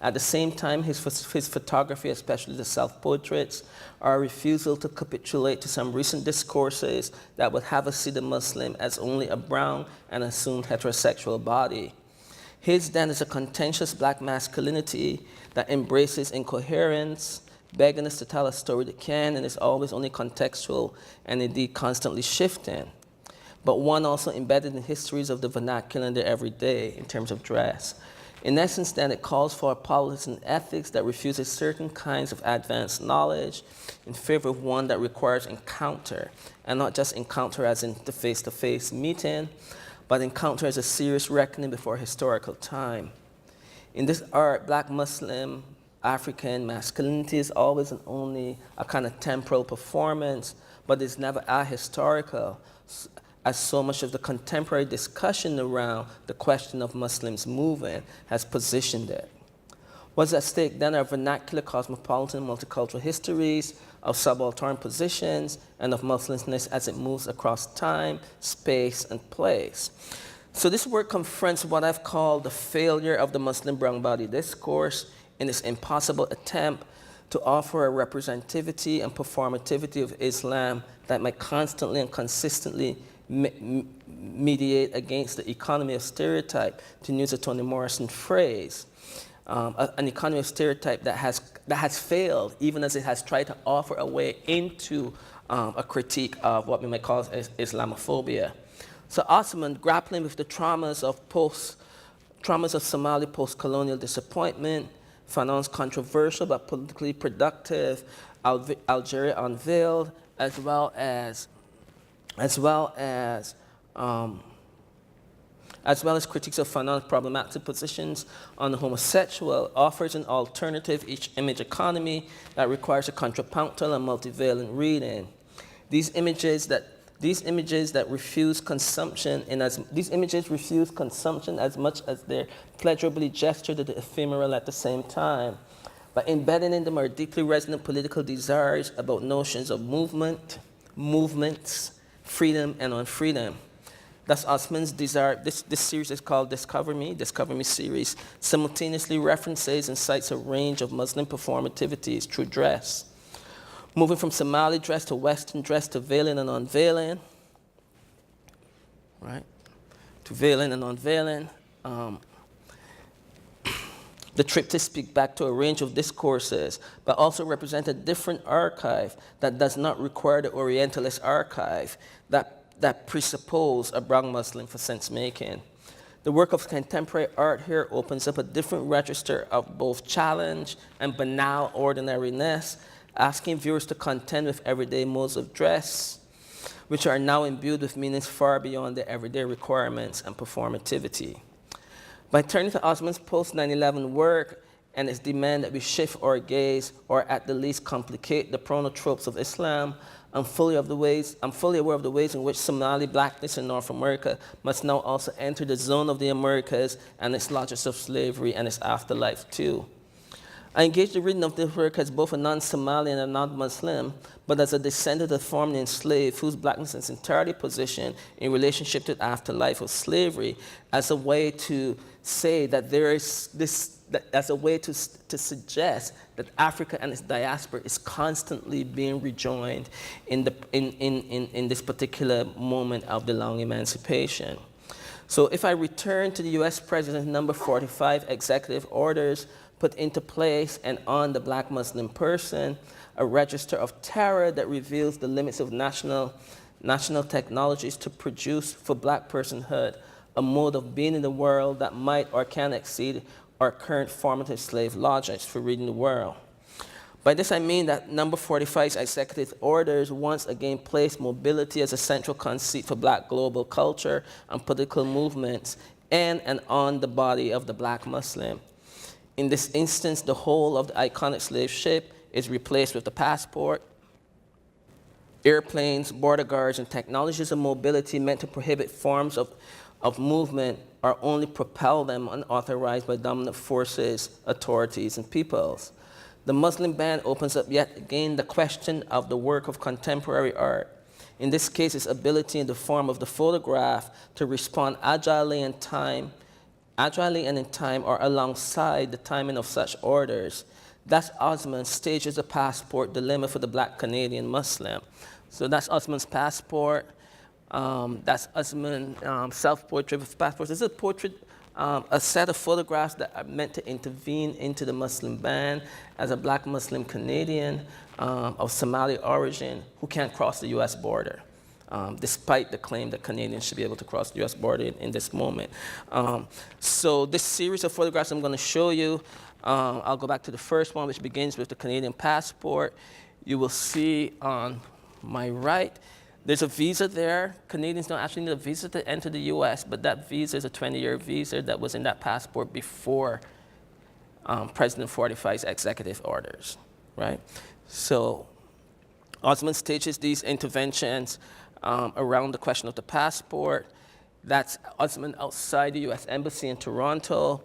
At the same time, his photography, especially the self-portraits, are a refusal to capitulate to some recent discourses that would have us see the Muslim as only a brown and assumed heterosexual body. His then is a contentious black masculinity that embraces incoherence, begging us to tell a story that can and is always only contextual and indeed constantly shifting, but one also embedded in histories of the vernacular and the everyday in terms of dress. In essence, then, it calls for a politics and ethics that refuses certain kinds of advanced knowledge in favor of one that requires encounter, and not just encounter as in the face-to-face meeting, but encounter as a serious reckoning before historical time. In this art, black Muslim African masculinity is always and only a kind of temporal performance, but is never ahistorical, as so much of the contemporary discussion around the question of Muslims moving has positioned it. What's at stake then are vernacular, cosmopolitan, multicultural histories of subaltern positions and of Muslimness as it moves across time, space, and place. So this work confronts what I've called the failure of the Muslim brown body discourse in its impossible attempt to offer a representativity and performativity of Islam that might constantly and consistently mediate against the economy of stereotype, to use a Toni Morrison phrase, an economy of stereotype that has failed, even as it has tried to offer a way into a critique of what we might call Islamophobia. So Osman, grappling with the traumas of Somali post-colonial disappointment, Fanon's controversial but politically productive Algeria Unveiled, as well as critiques of Fanon's problematic positions on the homosexual, offers an alternative image economy that requires a contrapuntal and multivalent reading. These images that These images refuse consumption as much as they're pleasurably gestured to the ephemeral at the same time. By embedding in them our deeply resonant political desires about notions of movement, movements, freedom, and unfreedom. Thus, Osman's desire, this series is called Discover Me series, simultaneously references and cites a range of Muslim performativities through dress. Moving from Somali dress to Western dress to veiling and unveiling, right? To veiling and unveiling. The triptychs speak back to a range of discourses, but also represent a different archive that does not require the Orientalist archive that presuppose a brown Muslim for sense-making. The work of contemporary art here opens up a different register of both challenge and banal ordinariness, asking viewers to contend with everyday modes of dress, which are now imbued with meanings far beyond their everyday requirements and performativity. By turning to Osman's post-9/11 work and its demand that we shift our gaze, or at the least complicate the chronotropes of Islam, I'm fully aware of the ways in which Somali blackness in North America must now also enter the zone of the Americas and its logics of slavery and its afterlife too. I engage the reading of this work as both a non-Somali and a non-Muslim, but as a descendant of formerly enslaved whose blackness is entirely positioned in relationship to the afterlife of slavery, as a way to say that there is this, as a way to suggest that Africa and its diaspora is constantly being rejoined in this particular moment of the long emancipation. So if I return to the US President's number 45 executive orders put into place and on the black Muslim person, a register of terror that reveals the limits of national technologies to produce for black personhood a mode of being in the world that might or can exceed our current formative slave logics for reading the world. By this I mean that number 45's executive orders once again placed mobility as a central conceit for black global culture and political movements and on the body of the black Muslim. In this instance, the whole of the iconic slave ship is replaced with the passport, airplanes, border guards, and technologies of mobility meant to prohibit forms of movement or only propel them unauthorized by dominant forces, authorities, and peoples. The Muslim ban opens up yet again the question of the work of contemporary art. In this case, its ability in the form of the photograph to respond agilely and in time or alongside the timing of such orders. That's Osman stages a passport dilemma for the black Canadian Muslim. So that's Osman's passport. That's Osman's self-portrait with passports. This is a portrait, a set of photographs that are meant to intervene into the Muslim ban as a black Muslim Canadian of Somali origin who can't cross the US border. Despite the claim that Canadians should be able to cross the US border in this moment. So this series of photographs I'm going to show you, I'll go back to the first one, which begins with the Canadian passport. You will see on my right, there's a visa there. Canadians don't actually need a visa to enter the US, but that visa is a 20-year visa that was in that passport before President 45's executive orders, right? So Osman stages these interventions around the question of the passport. That's Osman outside the US Embassy in Toronto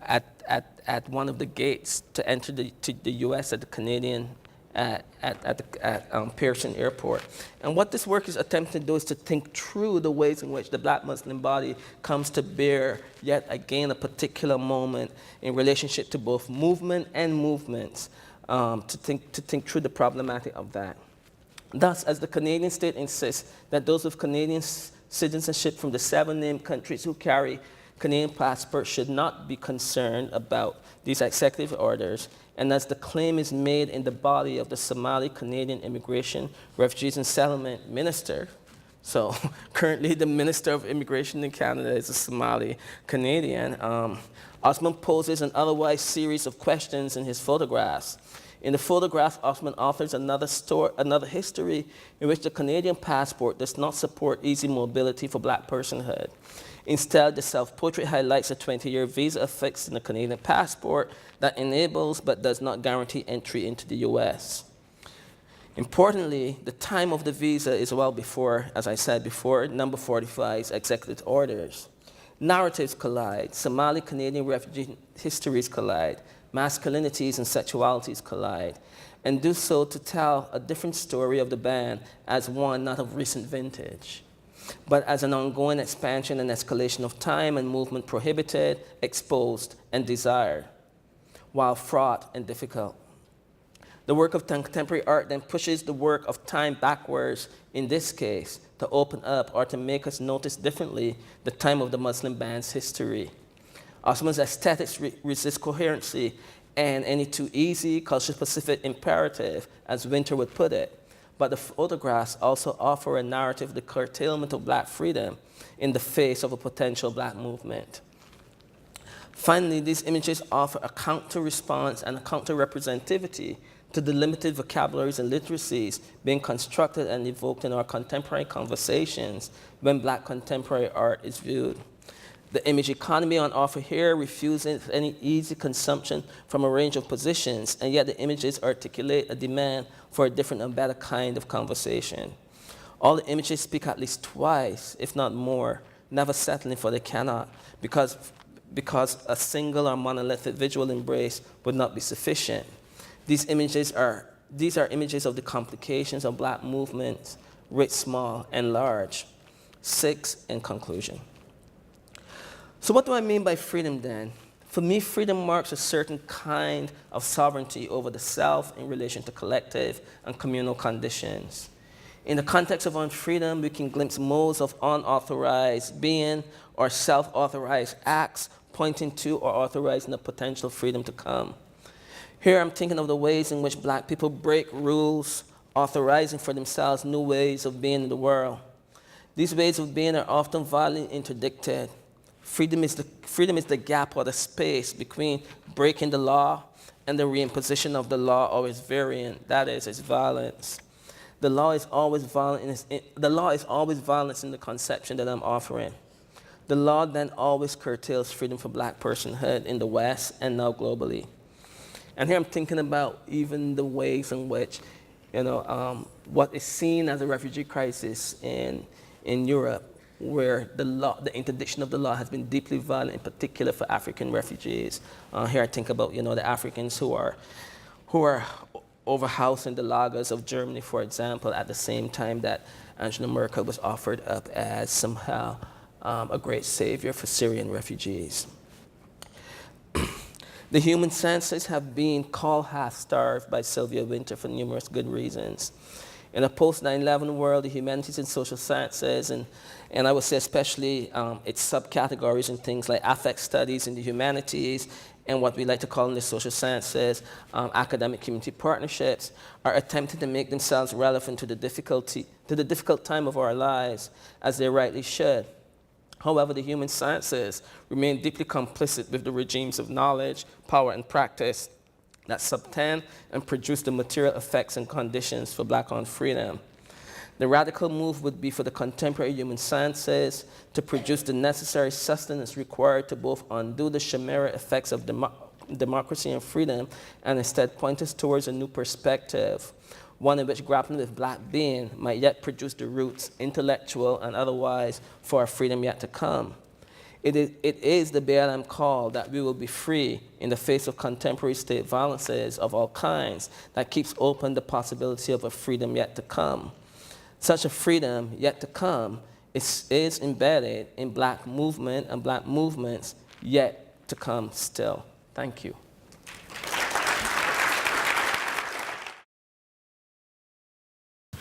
at one of the gates to enter the US at the Canadian, at Pearson Airport. And what this work is attempting to do is to think through the ways in which the black Muslim body comes to bear yet again a particular moment in relationship to both movement and movements, to think through the problematic of that. Thus, as the Canadian state insists that those with Canadian citizenship from the 7 named countries who carry Canadian passports should not be concerned about these executive orders, and as the claim is made in the body of the Somali Canadian Immigration, Refugees and Settlement Minister, so currently the Minister of Immigration in Canada is a Somali Canadian, Osman poses an otherwise series of questions in his photographs. In the photograph, Osman offers another history in which the Canadian passport does not support easy mobility for black personhood. Instead, the self-portrait highlights a 20-year visa affixed in the Canadian passport that enables but does not guarantee entry into the US. Importantly, the time of the visa is well before, as I said before, number 45's executive orders. Narratives collide, Somali-Canadian refugee histories collide, masculinities and sexualities collide, and do so to tell a different story of the band as one not of recent vintage, but as an ongoing expansion and escalation of time and movement prohibited, exposed, and desired, while fraught and difficult. The work of contemporary art then pushes the work of time backwards, in this case, to open up or to make us notice differently the time of the Muslim band's history. Osman's aesthetics resist coherency and any too easy, culture-specific imperative, as Winter would put it. But the photographs also offer a narrative of the curtailment of black freedom in the face of a potential black movement. Finally, these images offer a counter-response and a counter-representativity to the limited vocabularies and literacies being constructed and evoked in our contemporary conversations when black contemporary art is viewed. The image economy on offer here refuses any easy consumption from a range of positions, and yet the images articulate a demand for a different and better kind of conversation. All the images speak at least twice, if not more, never settling for they cannot, because a single or monolithic visual embrace would not be sufficient. These are images of the complications of black movements, rich, small, and large. 6, in conclusion. So what do I mean by freedom then? For me, freedom marks a certain kind of sovereignty over the self in relation to collective and communal conditions. In the context of unfreedom, we can glimpse modes of unauthorized being or self-authorized acts pointing to or authorizing the potential freedom to come. Here I'm thinking of the ways in which black people break rules, authorizing for themselves new ways of being in the world. These ways of being are often violently interdicted. Freedom is the gap or the space between breaking the law and the reimposition of the law or its variant, that is, its violence. The law is always violence in the conception that I'm offering. The law then always curtails freedom for black personhood in the West and now globally. And here I'm thinking about even the ways in which, what is seen as a refugee crisis in Europe, where the interdiction of the law has been deeply violent, in particular for African refugees. Here I think about, the Africans who are overhoused in the lagers of Germany, for example, at the same time that Angela Merkel was offered up as somehow a great savior for Syrian refugees. The human senses have been called half-starved by Sylvia Winter for numerous good reasons. In a post-9/11 world, the humanities and social sciences, and I would say especially its subcategories in things like affect studies in the humanities and what we like to call in the social sciences, academic community partnerships, are attempting to make themselves relevant to the difficult time of our lives, as they rightly should. However, the human sciences remain deeply complicit with the regimes of knowledge, power, and practice that subtend and produce the material effects and conditions for black-owned freedom. The radical move would be for the contemporary human sciences to produce the necessary sustenance required to both undo the chimera effects of democracy and freedom and instead point us towards a new perspective, one in which grappling with black being might yet produce the roots, intellectual and otherwise, for our freedom yet to come. It is the BLM call that we will be free in the face of contemporary state violences of all kinds that keeps open the possibility of a freedom yet to come. Such a freedom yet to come is embedded in black movement and black movements yet to come still. Thank you.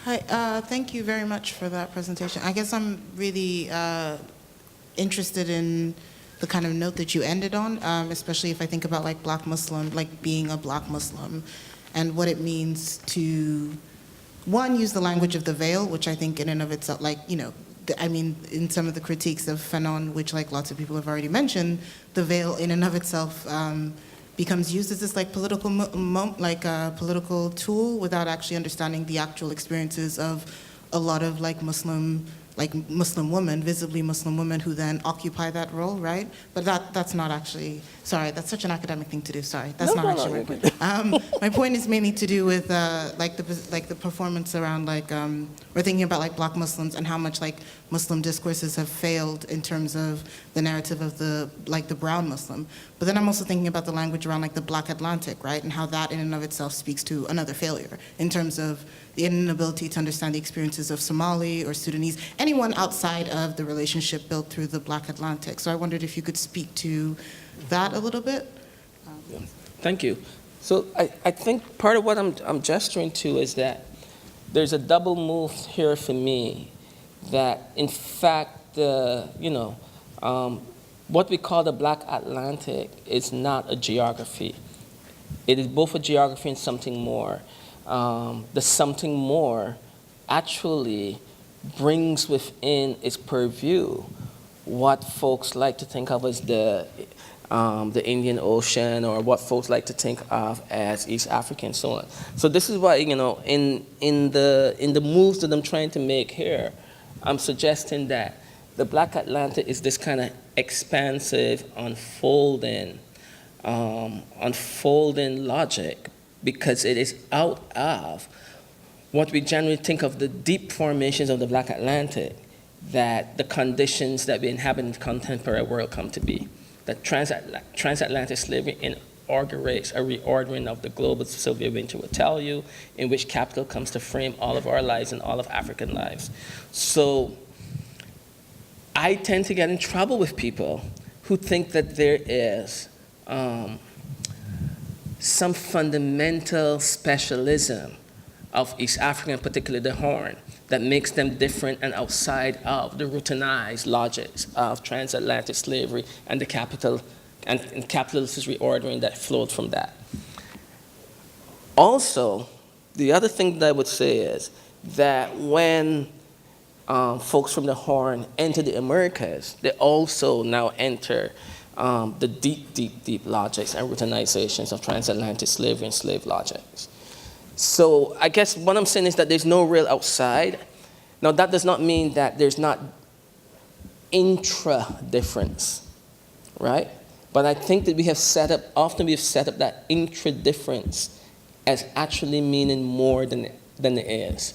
Hi, thank you very much for that presentation. I guess I'm really interested in the kind of note that you ended on, especially if I think about like Black Muslim, like being a Black Muslim, and what it means to, one, use the language of the veil, which I think in and of itself, like, you know, I mean, in some of the critiques of Fanon, which like lots of people have already mentioned, the veil in and of itself becomes used as this like political political tool without actually understanding the actual experiences of a lot of like Muslim like Muslim women, visibly Muslim women who then occupy that role, right? But that's not actually, sorry, that's such an academic thing to do, sorry. That's not actually my point. My point is mainly to do with like the performance around like, we're thinking about like Black Muslims and how much like Muslim discourses have failed in terms of the narrative of the brown Muslim. But then I'm also thinking about the language around like the Black Atlantic, right? And how that in and of itself speaks to another failure in terms of the inability to understand the experiences of Somali or Sudanese, anyone outside of the relationship built through the Black Atlantic. So I wondered if you could speak to that a little bit. Thank you. So I think part of what I'm gesturing to is that there's a double move here for me that, in fact, what we call the Black Atlantic is not a geography. It is both a geography and something more. The something more actually brings within its purview what folks like to think of as the Indian Ocean, or what folks like to think of as East Africa and so on. So this is why, in the moves that I'm trying to make here, I'm suggesting that the Black Atlantic is this kind of expansive, unfolding logic, because it is out of what we generally think of the deep formations of the Black Atlantic, that the conditions that we inhabit in the contemporary world come to be. That transatlantic slavery inaugurates a reordering of the globe, as Sylvia Winter will tell you, in which capital comes to frame all of our lives and all of African lives. So I tend to get in trouble with people who think that there is some fundamental specialism of East Africa, and particularly the Horn, that makes them different and outside of the routinized logics of transatlantic slavery and the capital and capitalist reordering that flowed from that. Also, the other thing that I would say is that when folks from the Horn enter the Americas, they also now enter the deep, deep, deep logics and routinizations of transatlantic slavery and slave logics. So I guess what I'm saying is that there's no real outside. Now, that does not mean that there's not intra-difference, right? But I think that often we have set up that intra-difference as actually meaning more than it is.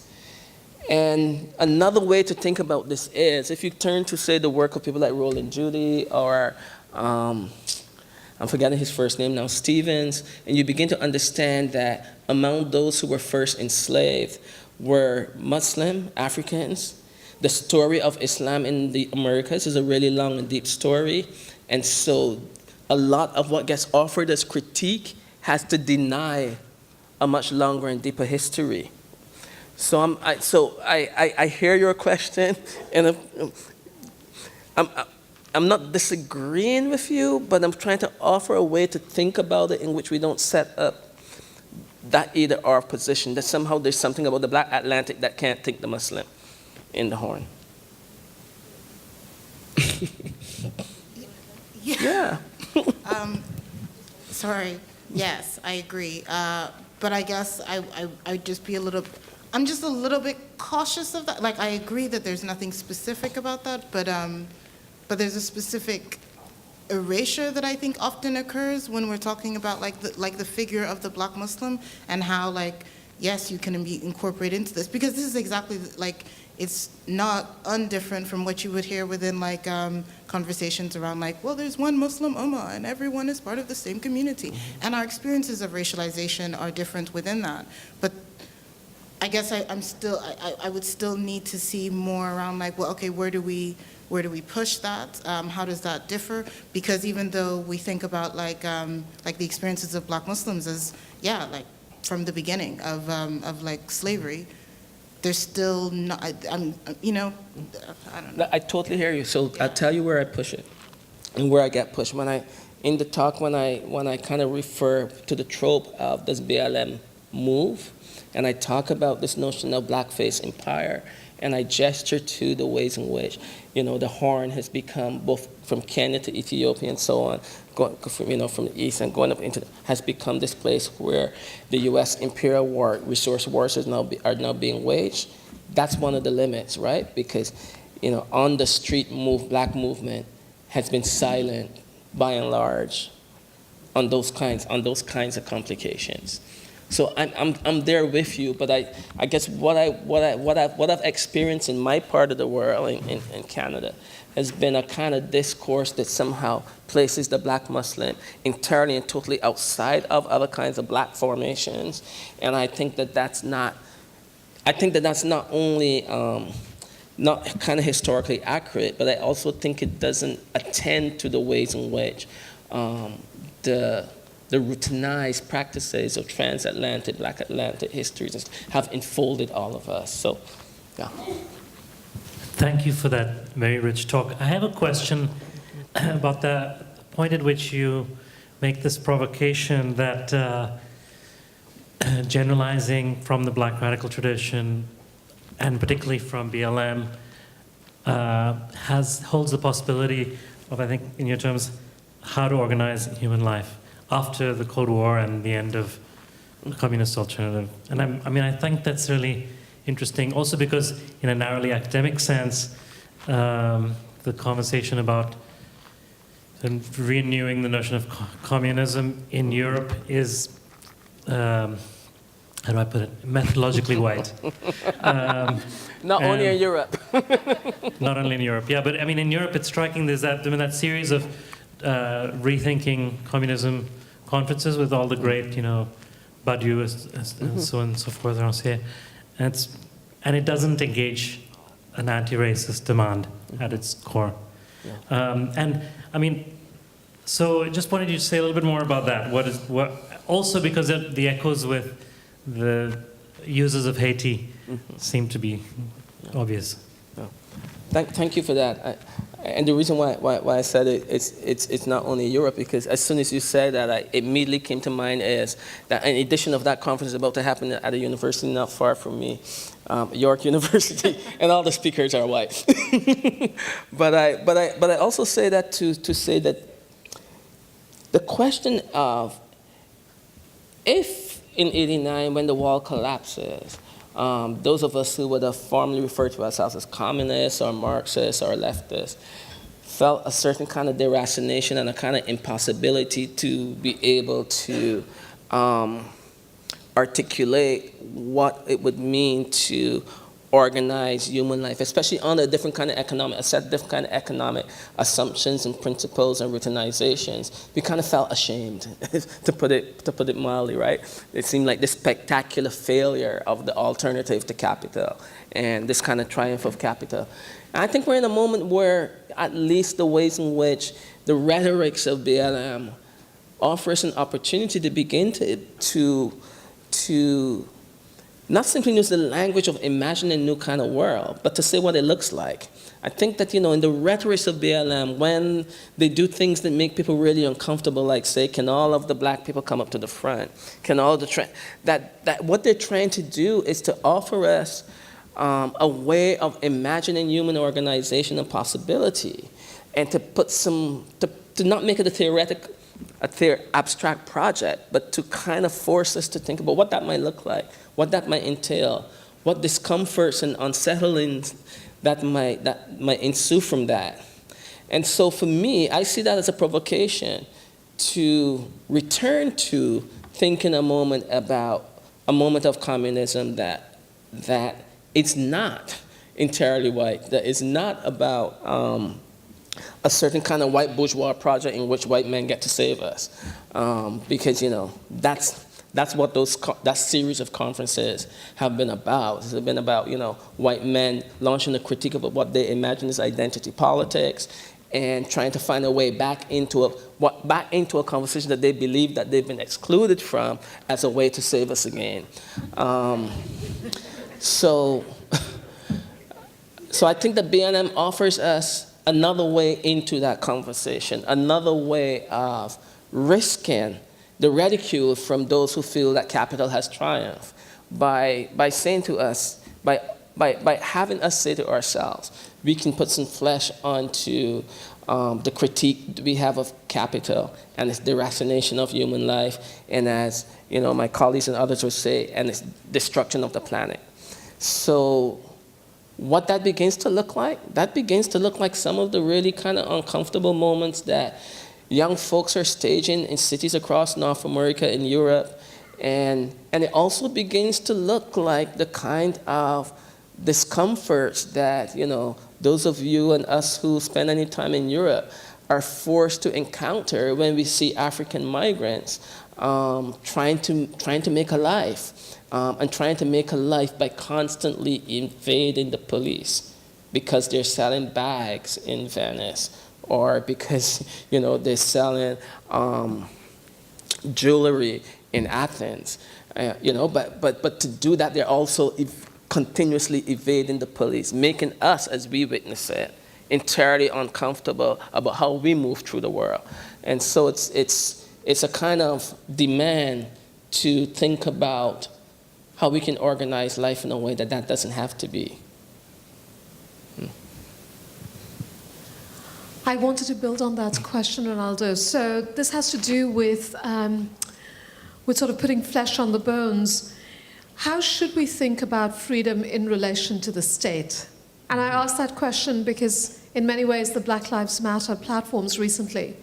And another way to think about this is, if you turn to, say, the work of people like Roland Judy, or I'm forgetting his first name now, Stevens, and you begin to understand that among those who were first enslaved were Muslim Africans. The story of Islam in the Americas is a really long and deep story, and so a lot of what gets offered as critique has to deny a much longer and deeper history. So I hear your question, and I'm not disagreeing with you, but I'm trying to offer a way to think about it in which we don't set up that either or position, that somehow there's something about the Black Atlantic that can't take the Muslim in the Horn. Yeah. Sorry, yes, I agree. But I guess I'd just be I'm just a little bit cautious of that. Like, I agree that there's nothing specific about that, but there's a specific erasure that I think often occurs when we're talking about like the figure of the Black Muslim, and how, like, yes, you can be incorporated into this, because this is exactly like, it's not undifferent from what you would hear within like conversations around like, well, there's one Muslim Ummah and everyone is part of the same community, and our experiences of racialization are different within that. But I guess I would still need to see more around like, well, okay, where do we push that? How does that differ? Because even though we think about like the experiences of Black Muslims as, yeah, like from the beginning of like slavery, there's still not, I don't know. I totally hear you. So yeah. I'll tell you where I push it and where I get pushed. In the talk, when I kind of refer to the trope of this BLM move, and I talk about this notion of blackface empire, and I gesture to the ways in which, the Horn has become, both from Kenya to Ethiopia and so on, from the east and going up into, has become this place where the U.S. imperial resource wars are now being waged. That's one of the limits, right? Because on the street black movement has been silent by and large on those kinds of complications. So I'm there with you, but I guess what I've experienced in my part of the world, in Canada, has been a kind of discourse that somehow places the black Muslim entirely and totally outside of other kinds of black formations. And I think that that's not only not kind of historically accurate, but I also think it doesn't attend to the ways in which the routinized practices of transatlantic, black Atlantic histories have enfolded all of us. So, yeah. Thank you for that very rich talk. I have a question about the point at which you make this provocation that generalizing from the black radical tradition, and particularly from BLM, holds the possibility of, I think, in your terms, how to organize human life after the Cold War and the end of the communist alternative. And I think that's really interesting, also because in a narrowly academic sense, the conversation about renewing the notion of communism in Europe is, how do I put it, methodologically white. Not only in Europe. Not only in Europe, yeah, but I mean in Europe it's striking, there's that series of rethinking communism conferences with all the great, Badiou and so on and so forth around here. And it doesn't engage an anti-racist demand at its core. Yeah. And I mean, so I just wanted you to say a little bit more about that. Also because the echoes with the users of Haiti seem to be obvious. Yeah. Thank you for that. And the reason why I said it's not only Europe, because as soon as you said that, I immediately came to mind is that in addition of that conference about to happen at a university not far from me, York University, and all the speakers are white. but I also say that to say that the question of if in '89 when the wall collapses, those of us who would have formerly referred to ourselves as communists or Marxists or leftists felt a certain kind of deracination and a kind of impossibility to be able to articulate what it would mean to organize human life, especially under a different kind of economic assumptions and principles and routinizations. We kind of felt ashamed, to put it mildly, right? It seemed like this spectacular failure of the alternative to capital and this kind of triumph of capital. And I think we're in a moment where at least the ways in which the rhetorics of BLM offers an opportunity to begin to not simply use the language of imagining a new kind of world, but to say what it looks like. I think that, in the rhetoric of BLM, when they do things that make people really uncomfortable, like say, can all of the black people come up to the front? Can all the that what they're trying to do is to offer us a way of imagining human organization and possibility, and to put to not make it a abstract project, but to kind of force us to think about what that might look like, what that might entail, what discomforts and unsettlings that might ensue from that. And so for me, I see that as a provocation to return to thinking a moment about a moment of communism that it's not entirely white, that it's not about a certain kind of white bourgeois project in which white men get to save us. Because, that's what that series of conferences have been about. It's been about, white men launching a critique of what they imagine is identity politics and trying to find a way back into a conversation that they believe that they've been excluded from as a way to save us again. So I think that BLM offers us another way into that conversation, another way of risking the ridicule from those who feel that capital has triumphed by saying to us, by having us say to ourselves, we can put some flesh onto the critique we have of capital and its deracination of human life, and as my colleagues and others would say, and its destruction of the planet. So what that begins to look like some of the really kind of uncomfortable moments that young folks are staging in cities across North America and Europe. And it also begins to look like the kind of discomforts that, those of you and us who spend any time in Europe are forced to encounter when we see African migrants trying to make a life, and trying to make a life by constantly invading the police because they're selling bags in Venice, or because they're selling jewelry in Athens, but to do that, they're also continuously evading the police, making us, as we witness it, entirely uncomfortable about how we move through the world. And so it's a kind of demand to think about how we can organize life in a way that doesn't have to be. I wanted to build on that question, Ronaldo. So this has to do with sort of putting flesh on the bones. How should we think about freedom in relation to the state? And I ask that question because in many ways the Black Lives Matter platforms recently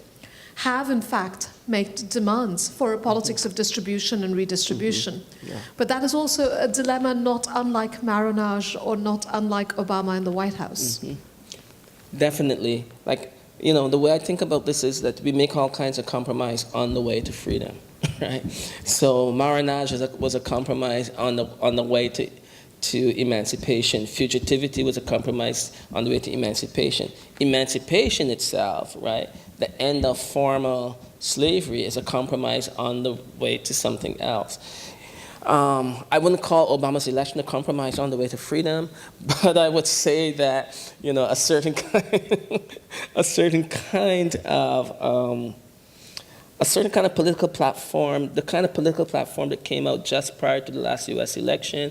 have in fact made demands for a politics of distribution and redistribution. Yeah. But that is also a dilemma not unlike Marinage or not unlike Obama in the White House. Definitely. The way I think about this is that we make all kinds of compromise on the way to freedom, right? So Marinage was a compromise on the way to emancipation. Fugitivity was a compromise on the way to emancipation. Emancipation itself, right, the end of formal slavery, is a compromise on the way to something else. I wouldn't call Obama's election a compromise on the way to freedom, but I would say that a certain kind of political platform, the kind of political platform that came out just prior to the last U.S. election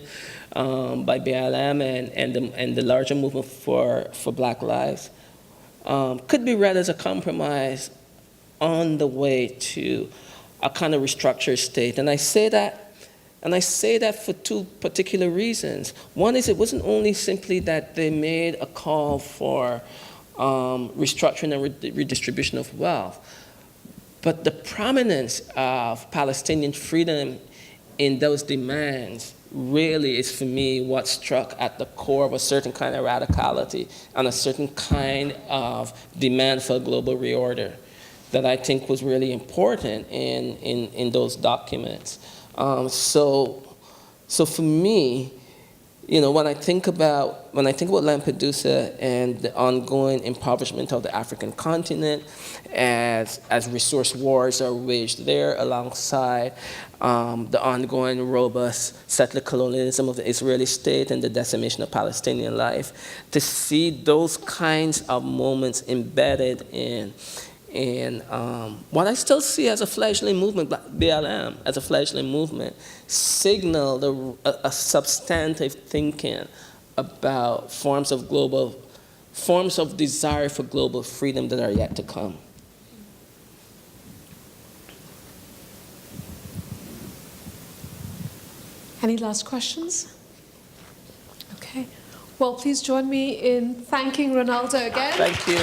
by BLM and the larger movement for Black Lives, could be read as a compromise on the way to a kind of restructured state. And I say that for two particular reasons. One is it wasn't only simply that they made a call for restructuring and redistribution of wealth, but the prominence of Palestinian freedom in those demands really is, for me, what struck at the core of a certain kind of radicality and a certain kind of demand for a global reorder that I think was really important in those documents. So for me, when I think about Lampedusa and the ongoing impoverishment of the African continent, as resource wars are waged there, alongside the ongoing robust settler colonialism of the Israeli state and the decimation of Palestinian life, to see those kinds of moments embedded in what I still see as a fledgling movement, BLM, as a fledgling movement, signal a substantive thinking about forms of desire for global freedom that are yet to come. Any last questions? Okay. Well, please join me in thanking Ronaldo again. Thank you.